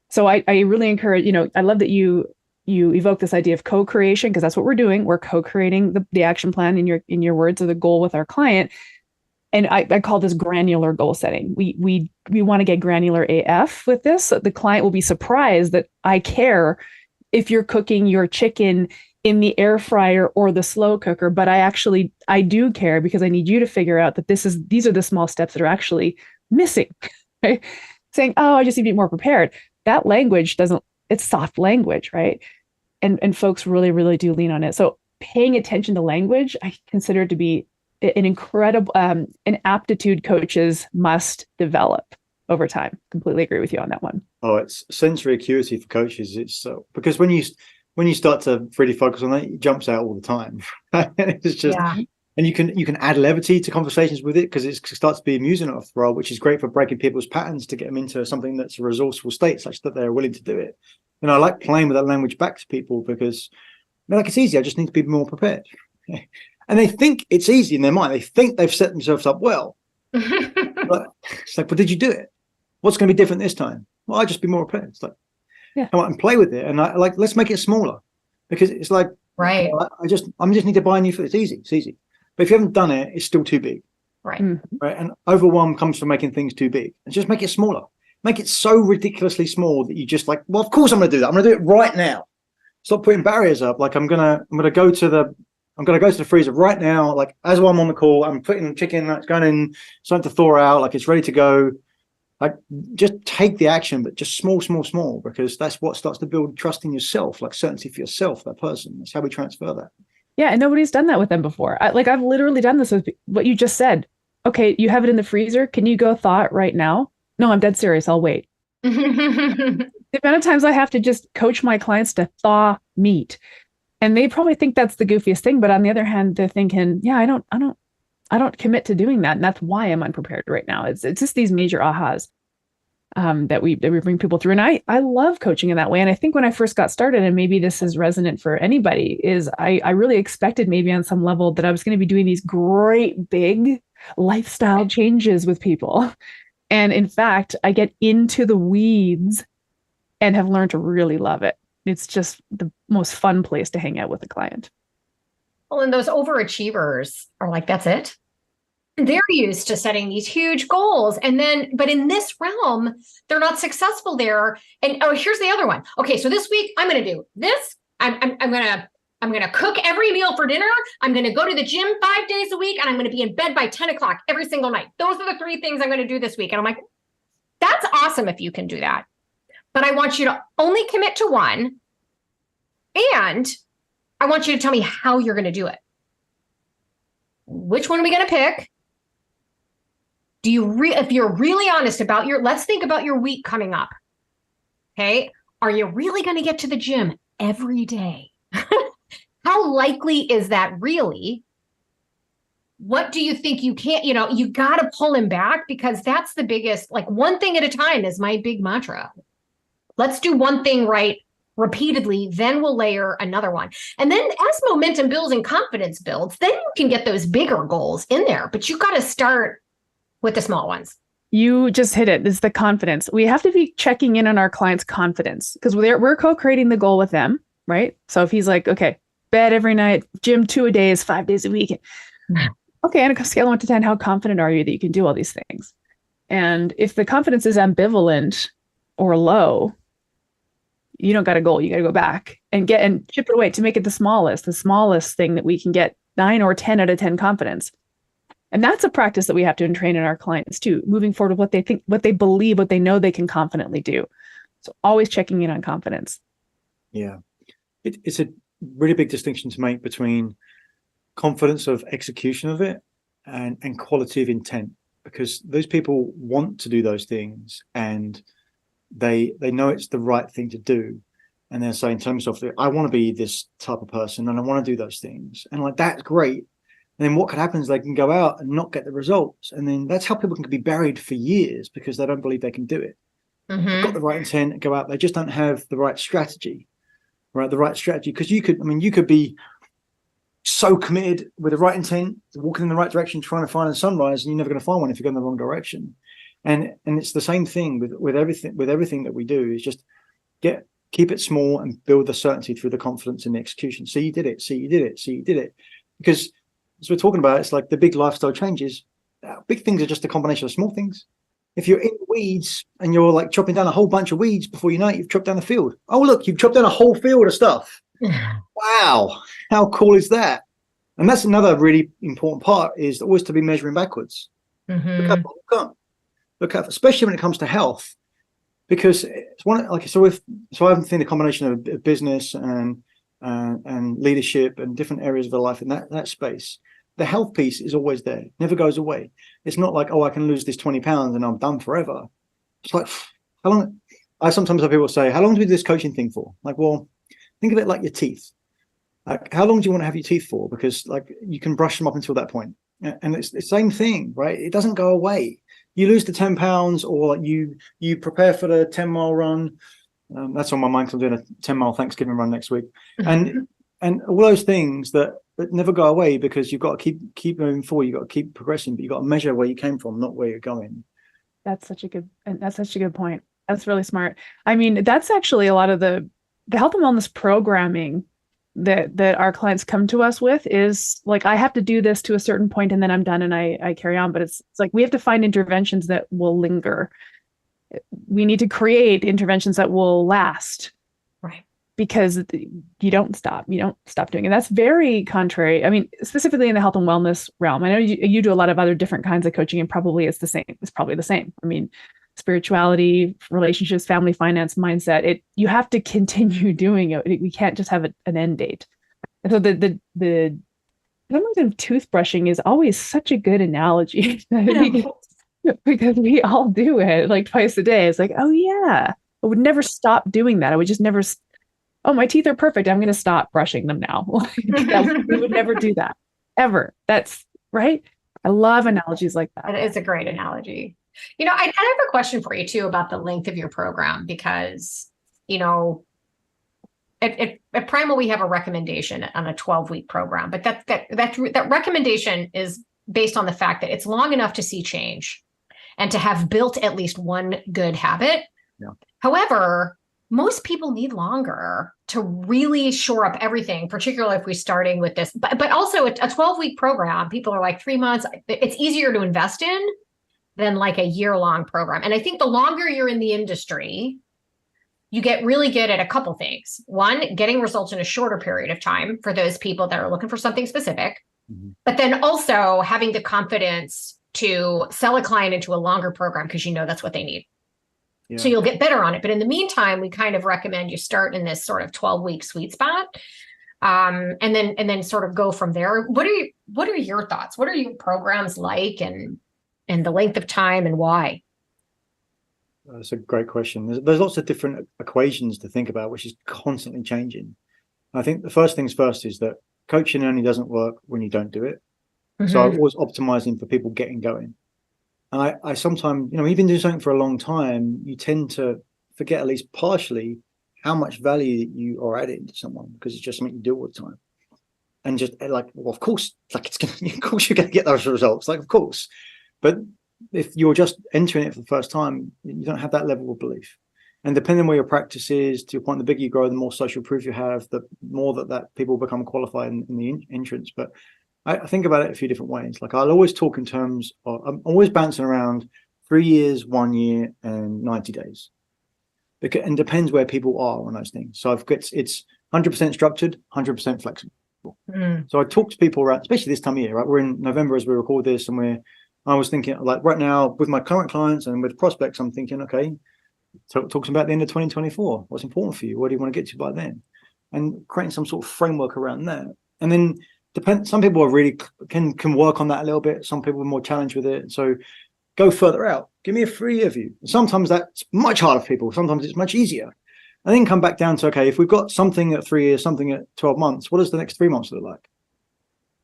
So I really encourage, I love that you evoke this idea of co-creation, because that's what we're doing. We're co-creating the action plan in your words, or the goal with our client. And I call this granular goal setting. We want to get granular AF with this. So the client will be surprised that I care if you're cooking your chicken in the air fryer or the slow cooker, but I do care, because I need you to figure out that these are the small steps that are actually missing. Right? Saying, oh, I just need to be more prepared. That language it's soft language, right? And folks really, really do lean on it. So paying attention to language, I consider it to be an incredible, an aptitude coaches must develop over time. Completely agree with you on that one. Oh, it's sensory acuity for coaches. It's because when you start to really focus on that, it jumps out all the time. It's just, and you can add levity to conversations with it, because it starts to be amusing after a while, which is great for breaking people's patterns to get them into something that's a resourceful state, such that they're willing to do it. And I like playing with that language back to people, because it's easy. I just need to be more prepared. And they think it's easy in their mind. They think they've set themselves up well. But it's like, but did you do it? What's going to be different this time? Well, I just be more prepared. It's like, and play with it. And let's make it smaller, because it's like, right. I just need to buy a new food. It's easy. But if you haven't done it, it's still too big. Right. Right. And overwhelm comes from making things too big. And just make it smaller. Make it so ridiculously small that you just like, well, of course I'm going to do that. I'm going to do it right now. Stop putting barriers up. Like I'm going to go to the freezer right now. Like as I'm on the call, I'm putting chicken that's going in, starting to thaw out. Like it's ready to go. Like just take the action, but just small, because that's what starts to build trust in yourself, like certainty for yourself, that person. That's how we transfer that. Yeah. And nobody's done that with them before. I've literally done this with what you just said. Okay. You have it in the freezer. Can you go thaw it right now? No, I'm dead serious. I'll wait. The amount of times I have to just coach my clients to thaw meat, and they probably think that's the goofiest thing. But on the other hand, they're thinking, yeah, I don't commit to doing that. And that's why I'm unprepared right now. It's just these major ahas that we bring people through. And I love coaching in that way. And I think when I first got started, and maybe this is resonant for anybody, is I really expected maybe on some level that I was going to be doing these great big lifestyle changes with people. And in fact, I get into the weeds and have learned to really love it. It's just the most fun place to hang out with a client. Well, and those overachievers are like, that's it. They're used to setting these huge goals. But in this realm, they're not successful there. And here's the other one. Okay, so this week I'm going to do this. I'm going to cook every meal for dinner. I'm going to go to the gym 5 days a week, and I'm going to be in bed by 10 o'clock every single night. Those are the 3 things I'm going to do this week. And I'm like, that's awesome if you can do that. But I want you to only commit to one. And I want you to tell me how you're going to do it. Which one are we going to pick? If you're really honest about let's think about your week coming up. Okay. Are you really going to get to the gym every day? How likely is that really? What do you think you can't, you got to pull him back, because that's the biggest, like one thing at a time is my big mantra. Let's do one thing right repeatedly, then we'll layer another one. And then as momentum builds and confidence builds, then you can get those bigger goals in there. But you've got to start with the small ones. You just hit it. This is the confidence. We have to be checking in on our client's confidence because we're co-creating the goal with them, right? So if he's like, okay, bed every night, gym 2 a day is 5 days a week. Okay, on a scale of 1 to 10, how confident are you that you can do all these things? And if the confidence is ambivalent or low, you don't got a goal. You got to go back and chip it away to make it the smallest thing that we can get 9 or 10 out of 10 confidence. And that's a practice that we have to train in our clients too, moving forward with what they think, what they believe, what they know they can confidently do. So always checking in on confidence. Yeah. It's a really big distinction to make between confidence of execution of it and quality of intent, because those people want to do those things and they know it's the right thing to do. And they're saying to themselves, I want to be this type of person and I want to do those things. And like, that's great. And then what could happen is they can go out and not get the results. And then that's how people can be buried for years because they don't believe they can do it. They've got the right intent, go out. They just don't have the right strategy, right? The right strategy. Because you could be so committed with the right intent, walking in the right direction, trying to find a sunrise, and you're never going to find one if you go in the wrong direction. And it's the same thing with everything that we do is just keep it small and build the certainty through the confidence in the execution. See, you did it. Because as we're talking about, it's like the big lifestyle changes. Big things are just a combination of small things. If you're in the weeds and you're like chopping down a whole bunch of weeds before you know it, you've chopped down a field. Oh, look, you've chopped down a whole field of stuff. Wow. How cool is that? And that's another really important part is always to be measuring backwards. Look at, especially when it comes to health, because it's so I've seen the combination of business and leadership and different areas of their life in that space. The health piece is always there, never goes away. It's not like, oh, I can lose this 20 pounds and I'm done forever. It's like, how long? I sometimes have people say, how long do we do this coaching thing for? Like, well, think of it like your teeth. Like, how long do you want to have your teeth for? Because like you can brush them up until that point. And it's the same thing, right? It doesn't go away. You lose the 10 pounds or you prepare for the 10-mile run. That's on my mind because I'm doing a 10-mile Thanksgiving run next week. And all those things that never go away because you've got to keep moving forward. You've got to keep progressing, but you've got to measure where you came from, not where you're going. That's such a good point. That's really smart. I mean, that's actually a lot of the health and wellness programming that our clients come to us with is like, I have to do this to a certain point and then I'm done and I carry on. But it's like, we have to find interventions that will linger. We need to create interventions that will last. Right. Because you don't stop doing it. That's very contrary. I mean, specifically in the health and wellness realm, I know you do a lot of other different kinds of coaching and probably it's the same. It's probably the same. I mean, spirituality, relationships, family, finance, mindset, you have to continue doing it. We can't just have an end date. And so the of toothbrushing is always such a good analogy because we all do it like twice a day. It's like, oh yeah, I would never stop doing that. I would just never, oh, my teeth are perfect, I'm going to stop brushing them now. We would never do that ever. That's right. I love analogies like that. It is a great analogy. I have a question for you too about the length of your program, because, at Primal, we have a recommendation on a 12-week program, but that recommendation is based on the fact that it's long enough to see change and to have built at least one good habit. Yeah. However, most people need longer to really shore up everything, particularly if we're starting with this, but also a 12-week program, people are like 3 months. It's easier to invest in than like a year-long program. And I think the longer you're in the industry, you get really good at a couple things. One, getting results in a shorter period of time for those people that are looking for something specific, but then also having the confidence to sell a client into a longer program because that's what they need. Yeah. So you'll get better on it. But in the meantime, we kind of recommend you start in this sort of 12-week sweet spot. And then sort of go from there. What are your thoughts? What are your programs like and the length of time and why? That's a great question. There's lots of different equations to think about, which is constantly changing. I think the first things first is that coaching only doesn't work when you don't do it. So I'm always optimizing for people getting going. And I sometimes, you've been doing something for a long time, you tend to forget at least partially how much value you are adding to someone, because it's just something you do all the time. And just like, well, of course, like it's gonna, of course you're gonna get those results, like of course. But if you're just entering it for the first time, you don't have that level of belief. And depending on where your practice is, to your point, the bigger you grow, the more social proof you have, the more that people become qualified in the entrance. But I think about it a few different ways. Like I'll always talk in terms of, I'm always bouncing around 3 years, 1 year, and 90 days. Because, and depends where people are on those things. So it's 100% structured, 100% flexible. So I talk to people around, especially this time of year, right? We're in November as we record this, and I was thinking, like right now with my current clients and with prospects, I'm thinking, okay, talking about the end of 2024. What's important for you? What do you want to get to by then? And creating some sort of framework around that. And then some people are really can work on that a little bit. Some people are more challenged with it. So go further out. Give me a 3-year view. Sometimes that's much harder for people. Sometimes it's much easier. And then come back down to, okay, if we've got something at 3 years, something at 12 months, what does the next 3 months look like?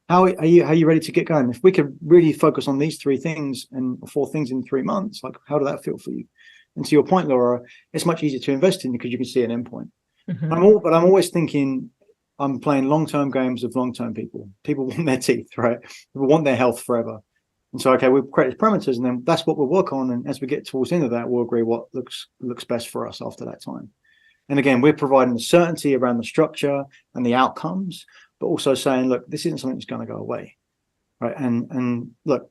How are you ready to get going? If we could really focus on these 3 things and 4 things in 3 months, like how did that feel for you? And to your point, Laura, it's much easier to invest in because you can see an endpoint. But I'm always thinking I'm playing long-term games with long-term people. People want their teeth, right? People want their health forever. And so, okay, we've created parameters, and then that's what we'll work on. And as we get towards the end of that, we'll agree what looks best for us after that time. And again, we're providing the certainty around the structure and the outcomes, but also saying, look, this isn't something that's going to go away, right? And look,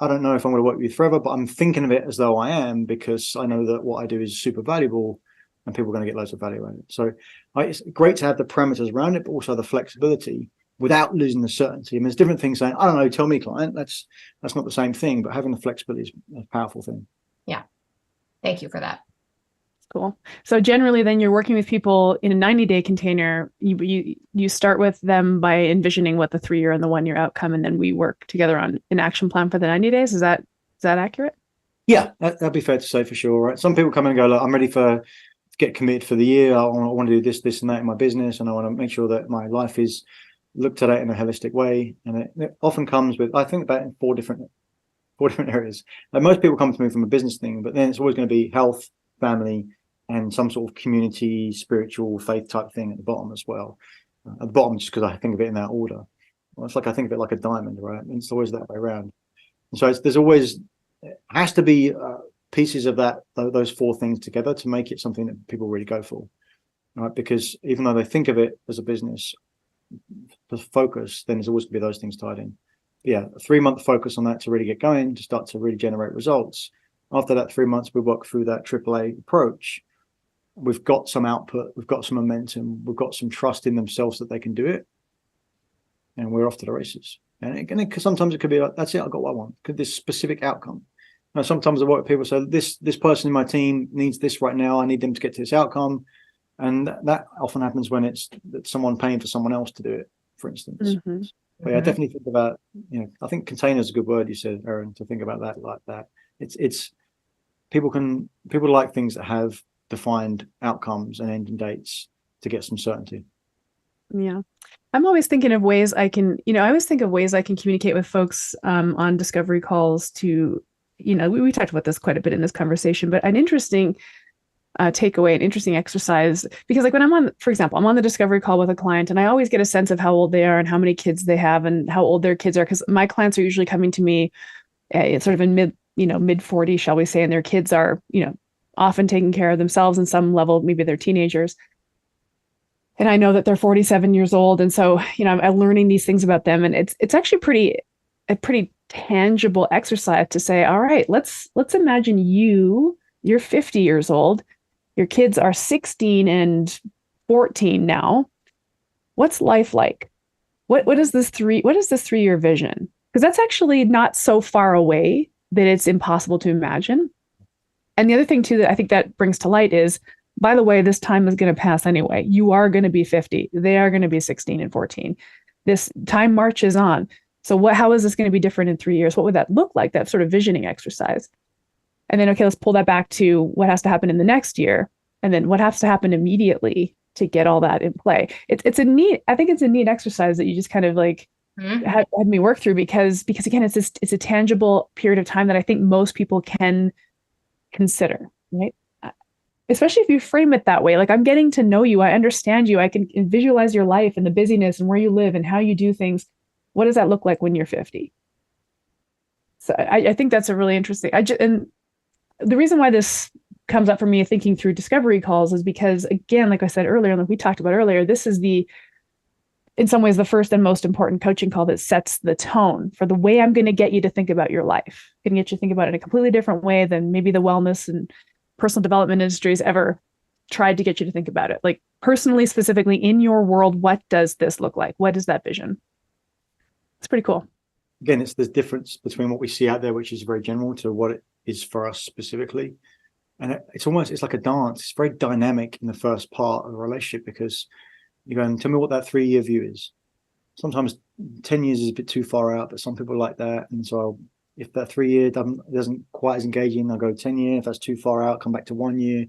I don't know if I'm going to work with you forever, but I'm thinking of it as though I am, because I know that what I do is super valuable and people are going to get loads of value out of it. So it's great to have the parameters around it, but also the flexibility without losing the certainty. I mean, there's different things saying, I don't know, tell me, client. That's not the same thing, but having the flexibility is a powerful thing. Yeah. Thank you for that. Cool. So generally then you're working with people in a 90-day container. You start with them by envisioning what the 3-year and the 1-year outcome, and then we work together on an action plan for the 90 days. Is that accurate? Yeah, that'd be fair to say for sure, right? Some people come in and go, look, I'm ready to get committed for the year. I want to do this and that in my business, and I want to make sure that my life is looked at it in a holistic way. And it often comes with, I think about it in four different areas. Like most people come to me from a business thing, but then it's always going to be health, family, and some sort of community, spiritual, faith type thing at the bottom as well. At the bottom, just because I think of it in that order. Well, it's like I think of it like a diamond, right? And it's always that way around. And so there's always has to be pieces of those 4 things together to make it something that people really go for, right? Because even though they think of it as a business, the focus then is always to be those things tied in. Yeah, a 3-month focus on that to really get going, to start to really generate results. After that 3 months, we work through that AAA approach. We've got some output, we've got some momentum, we've got some trust in themselves that they can do it, and we're off to the races. And sometimes it could be like, that's it, I got what I want. Could this specific outcome? Now, sometimes I work with people say, this person in my team needs this right now. I need them to get to this outcome, and that often happens when it's someone paying for someone else to do it, for instance. But yeah, I definitely think about, I think container is a good word you said, Erin, to think about that like that. It's people like things that have defined outcomes and ending dates to get some certainty. Yeah. I'm always thinking of ways I can communicate with folks on discovery calls to, we talked about this quite a bit in this conversation, but an interesting takeaway, an interesting exercise, because like when I'm on the discovery call with a client, and I always get a sense of how old they are and how many kids they have and how old their kids are, because my clients are usually coming to me sort of in mid 40s, shall we say, and their kids are, often taking care of themselves in some level, maybe they're teenagers. And I know that they're 47 years old. And so, I'm learning these things about them. And it's actually a pretty tangible exercise to say, all right, let's imagine you're 50 years old. Your kids are 16 and 14 now. What's life like? What is this 3-year vision? Because that's actually not so far away that it's impossible to imagine. And the other thing too that I think that brings to light is, by the way, this time is going to pass anyway. You are going to be 50. They are going to be 16 and 14. This time marches on. So how is this going to be different in 3 years? What would that look like? That sort of visioning exercise. And then, okay, let's pull that back to what has to happen in the next year. And then what has to happen immediately to get all that in play. I think it's a neat exercise that you just kind of like had me work through because again, it's a tangible period of time that I think most people can consider, right? especially if you frame it that way, like I'm getting to know you, I understand you, I can visualize your life and the busyness and where you live and how you do things. What does that look like when you're 50? So I think that's a really interesting. And the reason why this comes up for me thinking through discovery calls is because, again, like I said earlier, like we talked about earlier, this is in some ways, the first and most important coaching call that sets the tone for the way I'm going to get you to think about your life. Going to get you to think about it in a completely different way than maybe the wellness and personal development industries ever tried to get you to think about it. Like personally, specifically in your world, what does this look like? What is that vision? It's pretty cool. Again, it's the difference between what we see out there, which is very general, to what it is for us specifically. And it's like a dance. It's very dynamic in the first part of a relationship, because you go and tell me what that 3-year view is. Sometimes 10 years is a bit too far out, but some people like that. And so if that 3-year doesn't quite as engaging, I'll go 10 year. If that's too far out, come back to 1 year.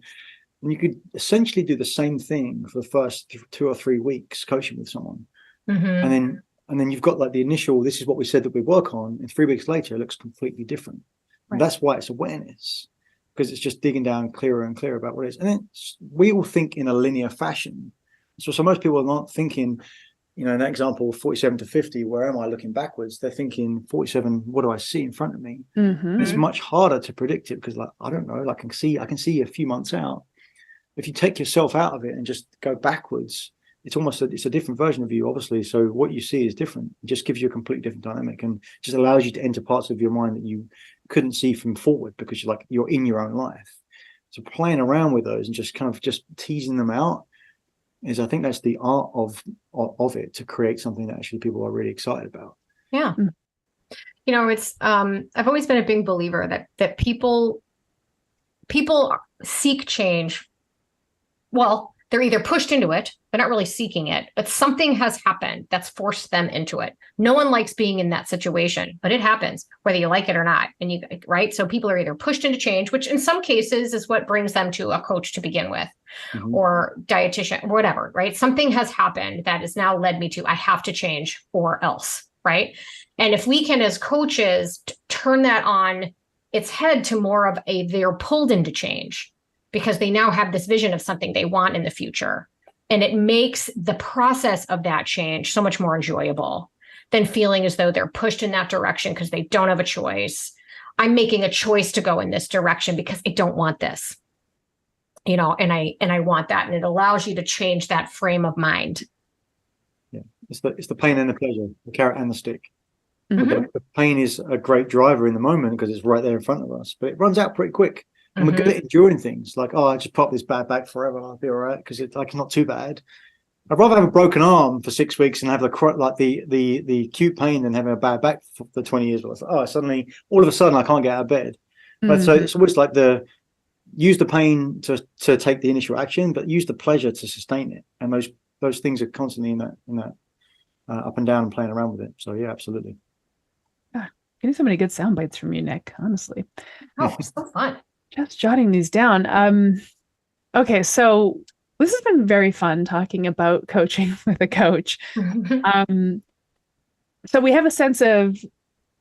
And you could essentially do the same thing for the first 2 or 3 weeks coaching with someone. Mm-hmm. And then you've got like the initial, this is what we said that we work on, and 3 weeks later it looks completely different. Right. And that's why it's awareness, because it's just digging down clearer and clearer about what it is. And then we all think in a linear fashion. So most people are not thinking, in that example, 47 to 50, where am I looking backwards? They're thinking 47, what do I see in front of me? Mm-hmm. It's much harder to predict it, because I don't know, I can see a few months out. If you take yourself out of it and just go backwards, it's a different version of you, obviously. So what you see is different. It just gives you a completely different dynamic, and just allows you to enter parts of your mind that you couldn't see from forward, because you're in your own life. So playing around with those and just kind of just teasing them out is, I think that's the art of it, to create something that actually people are really excited about. Yeah. It's I've always been a big believer that people seek change. Well, they're either pushed into it, they're not really seeking it, but something has happened that's forced them into it. No one likes being in that situation, but it happens whether you like it or not. And right? So people are either pushed into change, which in some cases is what brings them to a coach to begin with, mm-hmm. or dietitian, or whatever, right? Something has happened that has now led me to, I have to change or else, right? And if we can, as coaches, turn that on its head to more of they're pulled into change, because they now have this vision of something they want in the future. And it makes the process of that change so much more enjoyable than feeling as though they're pushed in that direction because they don't have a choice. I'm making a choice to go in this direction because I don't want this, and I want that. And it allows you to change that frame of mind. Yeah, it's the pain and the pleasure, the carrot and the stick. Mm-hmm. The pain is a great driver in the moment because it's right there in front of us, but it runs out pretty quick. And we're good at enduring things like, I just pop this bad back forever, I'll be all right, because it's not too bad. I'd rather have a broken arm for 6 weeks and have the acute pain than having a bad back for 20 years. Suddenly, all of a sudden, I can't get out of bed. But so it's always like use the pain to take the initial action, but use the pleasure to sustain it. And those things are constantly in that up and down and playing around with it. So yeah, absolutely. Getting so many good sound bites from you, Nick, honestly. Oh, so fun. Just jotting these down. Okay, so this has been very fun talking about coaching with a coach. So we have a sense of,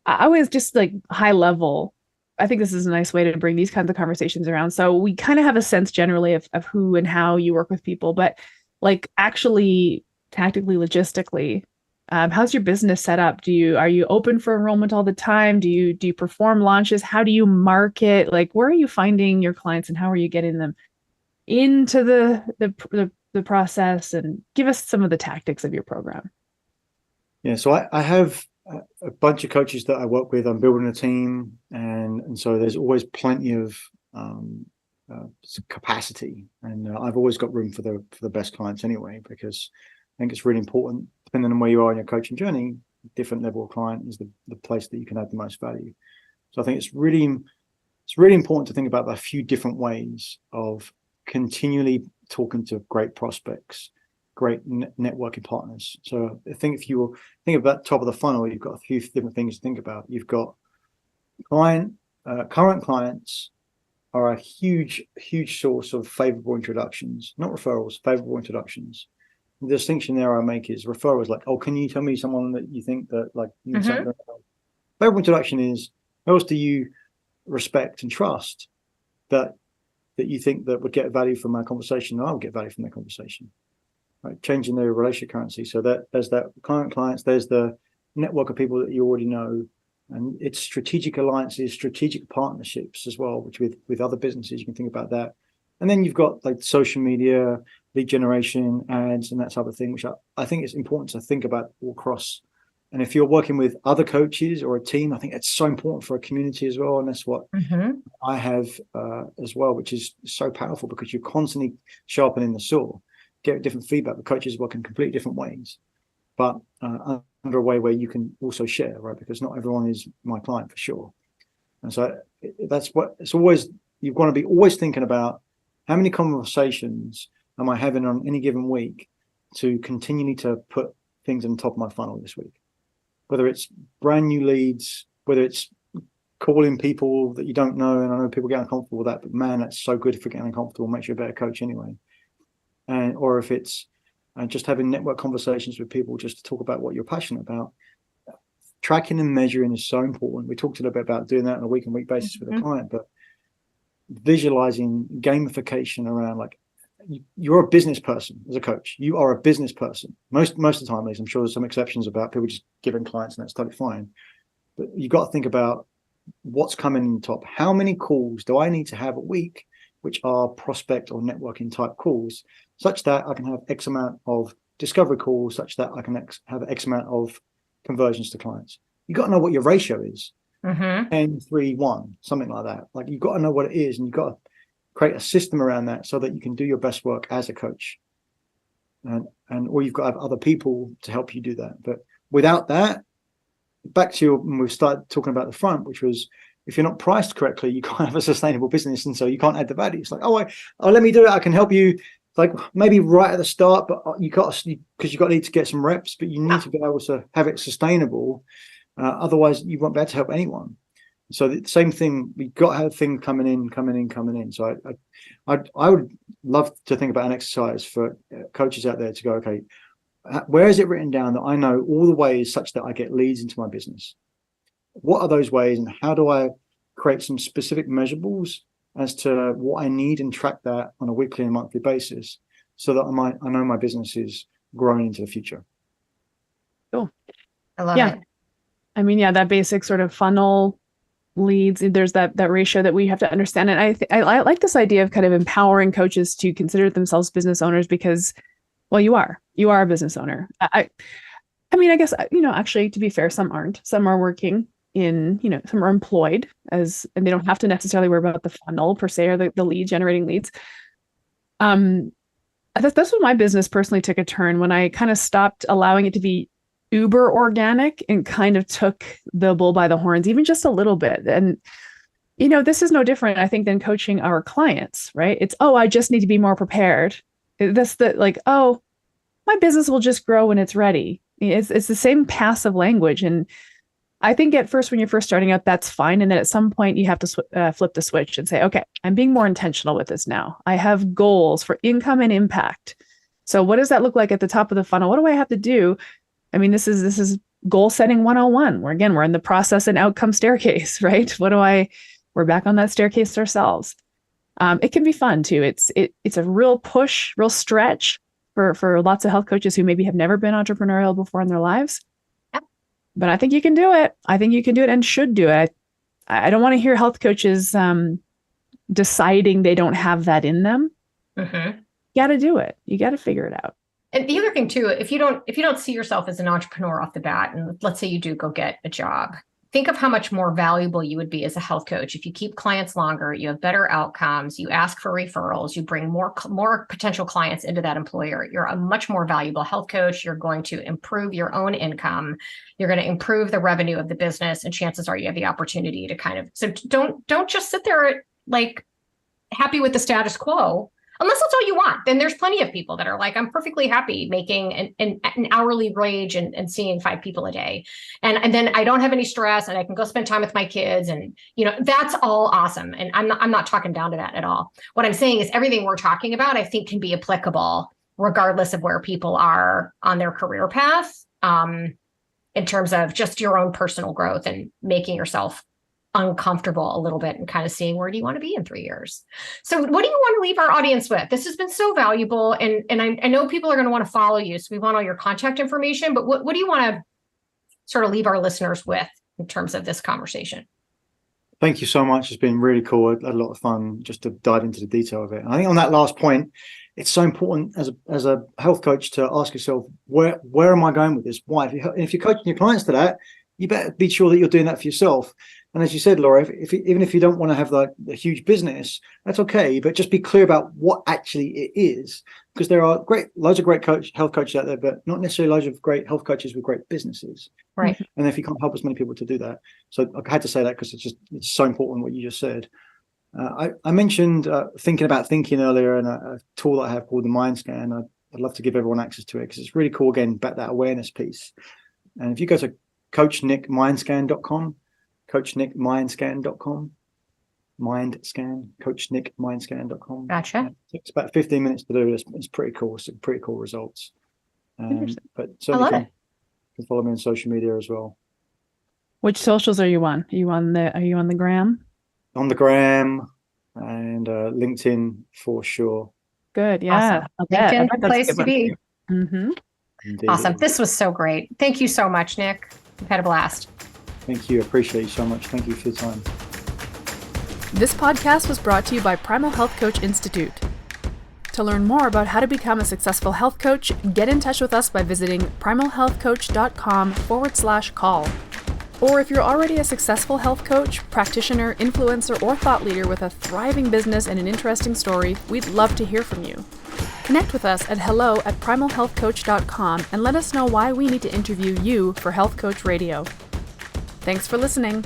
I always just like high level. I think this is a nice way to bring these kinds of conversations around. So we kind of have a sense generally of who and how you work with people, but like actually tactically, logistically, how's your business set up? Are you open for enrollment all the time? Do you perform launches? How do you market? Like, where are you finding your clients and how are you getting them into the process? And give us some of the tactics of your program. Yeah, so I have a bunch of coaches that I work with. I'm building a team, and so there's always plenty of capacity, and I've always got room for the best clients anyway, because I think it's really important, depending on where you are in your coaching journey, different level of client is the place that you can add the most value. So I think it's really important to think about a few different ways of continually talking to great prospects, great networking partners. So I think if you think about top of the funnel, you've got a few different things to think about. You've got current clients are a huge source of favorable introductions, not referrals, favorable introductions. The distinction there I make is referrals, like, oh, can you tell me someone that you think that like needs something? Favorable introduction is, who else do you respect and trust that that you think that would get value from our conversation, and I would get value from their conversation. Right? Changing their relationship currency so that there's that clients, there's the network of people that you already know, and it's strategic alliances, strategic partnerships as well, which with other businesses, you can think about that. And then you've got like social media, lead generation, ads, and that type of thing, which I think it's important to think about all across. And if you're working with other coaches or a team, I think it's so important for a community as well. And that's what I have as well, which is so powerful because you're constantly sharpening the saw, get different feedback. The coaches work in completely different ways, but under a way where you can also share, right? Because not everyone is my client for sure. And so that's what it's always, you've got to be always thinking about how many conversations am I having on any given week to continually to put things on top of my funnel this week. Whether it's brand new leads, whether it's calling people that you don't know, and I know people get uncomfortable with that, but man, that's so good for getting uncomfortable, makes you a better coach anyway. And or if it's just having network conversations with people just to talk about what you're passionate about. Tracking and measuring is so important. We talked a little bit about doing that on a week-on-week basis with a client, but visualizing gamification around, like, you're a business person as a coach. You are a business person. Most of the time, at least. I'm sure there's some exceptions about people just giving clients, and that's totally fine. But you've got to think about what's coming in the top. How many calls do I need to have a week, which are prospect or networking type calls, such that I can have X amount of discovery calls, such that I can have X amount of conversions to clients. You got to know what your ratio is. 10, 3, 1, something like that. Like, you've got to know what it is, and you've got to create a system around that so that you can do your best work as a coach. And or you've got to have other people to help you do that. But without that, back to when we started talking about the front, which was, if you're not priced correctly, you can't have a sustainable business, and so you can't add the value. It's like, oh, let me do it. I can help you. Like, maybe right at the start, but you got, because you need to get some reps, but you need to be able to have it sustainable. Otherwise, you won't be able to help anyone. So the same thing, we've got to have things coming in. So I would love to think about an exercise for coaches out there to go, okay, where is it written down that I know all the ways such that I get leads into my business? What are those ways, and how do I create some specific measurables as to what I need and track that on a weekly and monthly basis so that I know my business is growing into the future. Cool. I love it. I mean, that basic sort of funnel leads, there's that ratio that we have to understand. And I like this idea of kind of empowering coaches to consider themselves business owners, because, well, you are a business owner. I mean, I guess, actually, to be fair, some aren't. Some are working in, some are employed and they don't have to necessarily worry about the funnel per se, or the lead generating leads. That's when my business personally took a turn, when I kind of stopped allowing it to be uber organic and kind of took the bull by the horns, even just a little bit. And, this is no different, I think, than coaching our clients, right? It's, I just need to be more prepared. That's my business will just grow when it's ready. It's the same passive language. And I think at first, when you're first starting out, that's fine. And then at some point you have to flip the switch and say, okay, I'm being more intentional with this now. I have goals for income and impact. So what does that look like at the top of the funnel? What do I have to do? I mean, this is goal setting 101, where, again, we're in the process and outcome staircase, right? We're back on that staircase ourselves. It can be fun too. It's a real push, real stretch for lots of health coaches who maybe have never been entrepreneurial before in their lives. Yep. But I think you can do it. I think you can do it and should do it. I don't want to hear health coaches deciding they don't have that in them. You got to do it. You got to figure it out. And the other thing too, if you don't see yourself as an entrepreneur off the bat, and let's say you do go get a job, think of how much more valuable you would be as a health coach if you keep clients longer, you have better outcomes, you ask for referrals, you bring more potential clients into that employer. You're a much more valuable health coach. You're going to improve your own income. You're going to improve the revenue of the business, and chances are you have the opportunity to so don't just sit there like happy with the status quo. Unless that's all you want, then there's plenty of people that are like, I'm perfectly happy making an hourly wage and seeing 5 people a day. And then I don't have any stress, and I can go spend time with my kids. And, that's all awesome. And I'm not talking down to that at all. What I'm saying is everything we're talking about, I think, can be applicable regardless of where people are on their career path, in terms of just your own personal growth and making yourself uncomfortable a little bit and kind of seeing where do you want to be in 3 years. So what do you want to leave our audience with? This has been so valuable. And I know people are going to want to follow you. So we want all your contact information, but what do you want to sort of leave our listeners with in terms of this conversation? Thank you so much. It's been really cool. I had a lot of fun just to dive into the detail of it. And I think on that last point, it's so important as a health coach to ask yourself, where am I going with this? Why? If you're coaching your clients to that, you better be sure that you're doing that for yourself. And as you said, Laura, even if you don't want to have like a huge business, that's okay. But just be clear about what actually it is, because there are loads of great health coaches out there, but not necessarily loads of great health coaches with great businesses. Right. And if you can't help as many people to do that, so I had to say that because it's so important what you just said. I mentioned thinking about thinking earlier, and a tool that I have called the Mind Scan. I'd love to give everyone access to it because it's really cool. Again, back that awareness piece. And if you go to coachnickmindscan.com, coachnickmindscan.com, coachnickmindscan.com. Gotcha. It's about 15 minutes to do. It's pretty cool. Some pretty cool results. But certainly can follow me on social media as well. Which socials are you on? Are you on the gram? On the gram and LinkedIn for sure. Good. Yeah. Awesome. LinkedIn, that's place a good to be. Mm-hmm. Indeed. Awesome. This was so great. Thank you so much, Nick. We've had a blast. Thank you. Appreciate you so much. Thank you for your time. This podcast was brought to you by Primal Health Coach Institute. To learn more about how to become a successful health coach, get in touch with us by visiting primalhealthcoach.com/call. Or if you're already a successful health coach, practitioner, influencer, or thought leader with a thriving business and an interesting story, we'd love to hear from you. Connect with us at hello@primalhealthcoach.com and let us know why we need to interview you for Health Coach Radio. Thanks for listening.